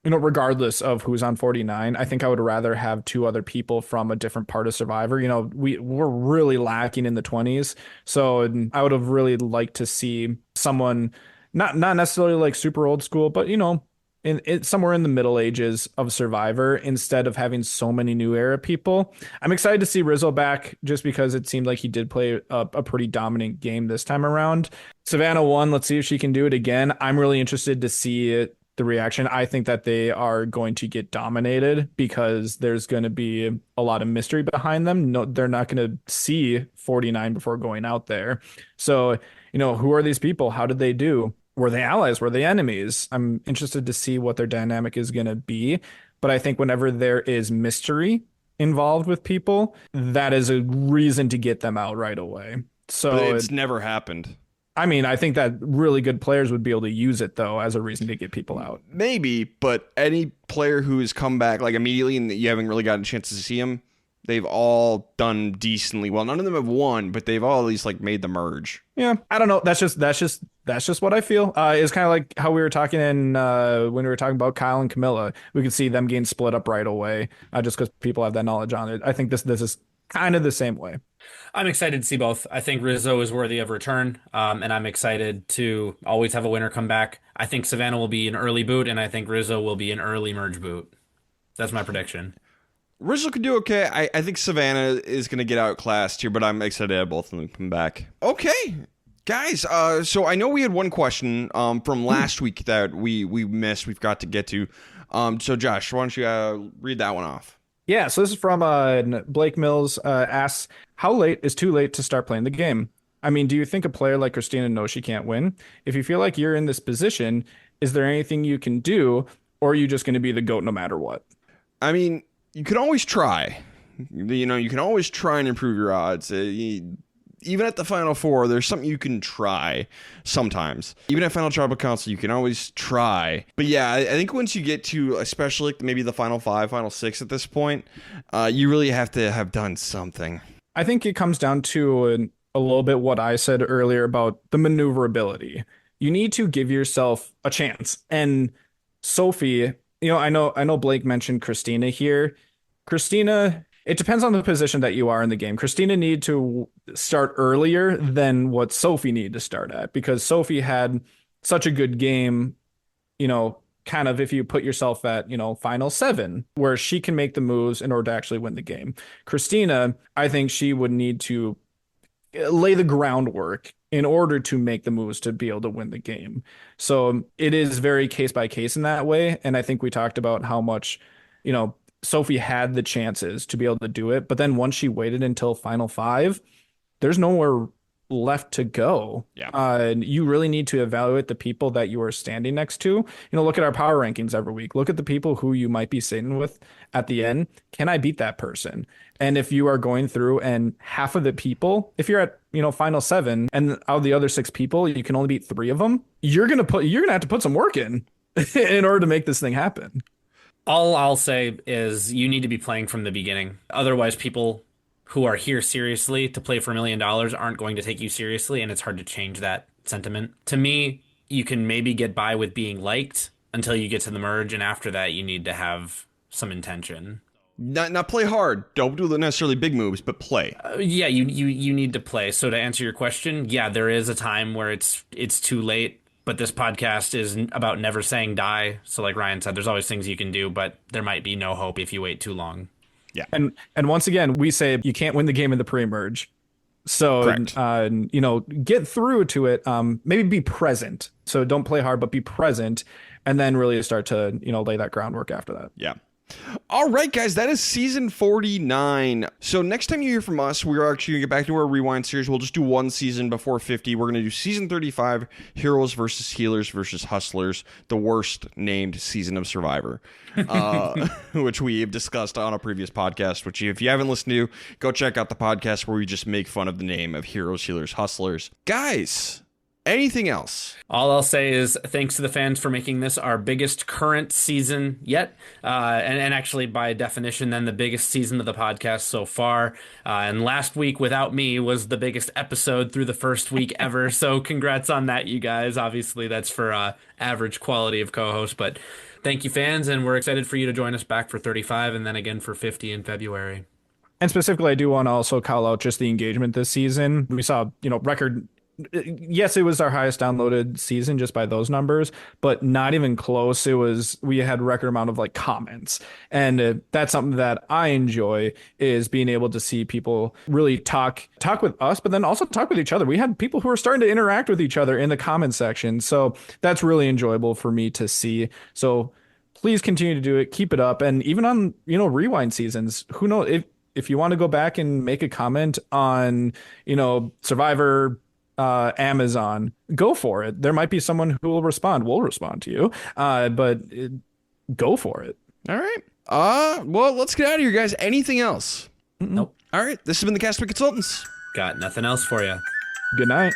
regardless of who's on 49, I think I would rather have two other people from a different part of Survivor. We're really lacking in the 20s. So I would have really liked to see someone not necessarily like super old school, but, in somewhere in the middle ages of Survivor instead of having so many new era people. I'm excited to see Rizzo back just because it seemed like he did play a pretty dominant game this time around. Savannah won. Let's see if she can do it again. I'm really interested to see the reaction. I think that they are going to get dominated because there's going to be a lot of mystery behind them. No, they're not going to see 49 before going out there. So, who are these people? How did they do? Were they allies? Were they enemies? I'm interested to see what their dynamic is going to be. But I think whenever there is mystery involved with people, that is a reason to get them out right away. So but it's never happened. I mean, I think that really good players would be able to use it, though, as a reason to get people out. Maybe, but any player who has come back like immediately and you haven't really gotten a chance to see them, they've all done decently well. None of them have won, but they've all at least like made the merge. Yeah, I don't know. That's just what I feel. It's kind of like how we were talking when we were talking about Kyle and Camilla. We could see them getting split up right away, just because people have that knowledge on it. I think this is kind of the same way. I'm excited to see both. I think Rizzo is worthy of return, and I'm excited to always have a winner come back. I think Savannah will be an early boot, and I think Rizzo will be an early merge boot. That's my prediction. Rizzo could do okay. I think Savannah is going to get outclassed here, but I'm excited to have both of them come back. Okay, guys. So I know we had one question from last week that we missed. We've got to get to. So Josh, why don't you read that one off? Yeah, so this is from Blake Mills, asks, how late is too late to start playing the game? I mean, do you think a player like Christina knows she can't win? If you feel like you're in this position, is there anything you can do, or are you just going to be the GOAT no matter what? I mean, you can always try. You can always try and improve your odds. Even at the Final Four, there's something you can try sometimes. Even at Final Tribal Council, you can always try. But yeah, I think once you get to, especially maybe the Final 5, Final 6 at this point, you really have to have done something. I think it comes down to a little bit what I said earlier about the maneuverability. You need to give yourself a chance. And Sophie I know Blake mentioned Christina here. Christina, it depends on the position that you are in the game. Christina need to start earlier than what Sophie need to start at because Sophie had such a good game, kind of if you put yourself at, final seven, where she can make the moves in order to actually win the game. Christina, I think she would need to lay the groundwork in order to make the moves to be able to win the game. So it is very case by case in that way. And I think we talked about how much, Sophie had the chances to be able to do it. But then once she waited until final five, there's nowhere left to go. Yeah. You really need to evaluate the people that you are standing next to. Look at our power rankings every week. Look at the people who you might be sitting with at the end. Can I beat that person? And if you are going through and half of the people, if you're at, final seven and out of the other six people, you can only beat three of them, you're going to have to put some work in in order to make this thing happen. All I'll say is you need to be playing from the beginning. Otherwise, people who are here seriously to play for $1 million aren't going to take you seriously, and it's hard to change that sentiment. To me, you can maybe get by with being liked until you get to the merge, and after that, you need to have some intention. Not play hard. Don't do the necessarily big moves, but play. Yeah, you need to play. So to answer your question, yeah, there is a time where it's too late. But this podcast is about never saying die. So like Ryan said, there's always things you can do, but there might be no hope if you wait too long. Yeah. And once again, we say you can't win the game in the pre-merge. So, get through to it. Maybe be present. So don't play hard, but be present. And then really start to, lay that groundwork after that. Yeah. All right, guys, that is season 49. So next time you hear from us, we're actually going to get back to our rewind series. We'll just do one season before 50. We're going to do season 35, Heroes versus Healers versus Hustlers, the worst named season of Survivor, which we have discussed on a previous podcast, which if you haven't listened to, go check out the podcast where we just make fun of the name of Heroes, Healers, Hustlers. Guys, anything else? All I'll say is thanks to the fans for making this our biggest current season yet. And actually, by definition, then the biggest season of the podcast so far. And last week, without me, was the biggest episode through the first week ever. So congrats on that, you guys. Obviously, that's for average quality of co-host. But thank you, fans. And we're excited for you to join us back for 35 and then again for 50 in February. And specifically, I do want to also call out just the engagement this season. We saw, record. Yes, it was our highest downloaded season just by those numbers, but not even close. We had record amount of comments, and that's something that I enjoy is being able to see people really talk with us, but then also talk with each other. We had people who are starting to interact with each other in the comment section, so that's really enjoyable for me to see. So please continue to do it, keep it up, and even on rewind seasons, who knows if you want to go back and make a comment on Survivor. Amazon, go for it. There might be someone who will respond. We'll respond to you, but go for it. All right. Well, let's get out of here, guys. Anything else? Nope. All right. This has been the Castaway Consultants. Got nothing else for you. Good night.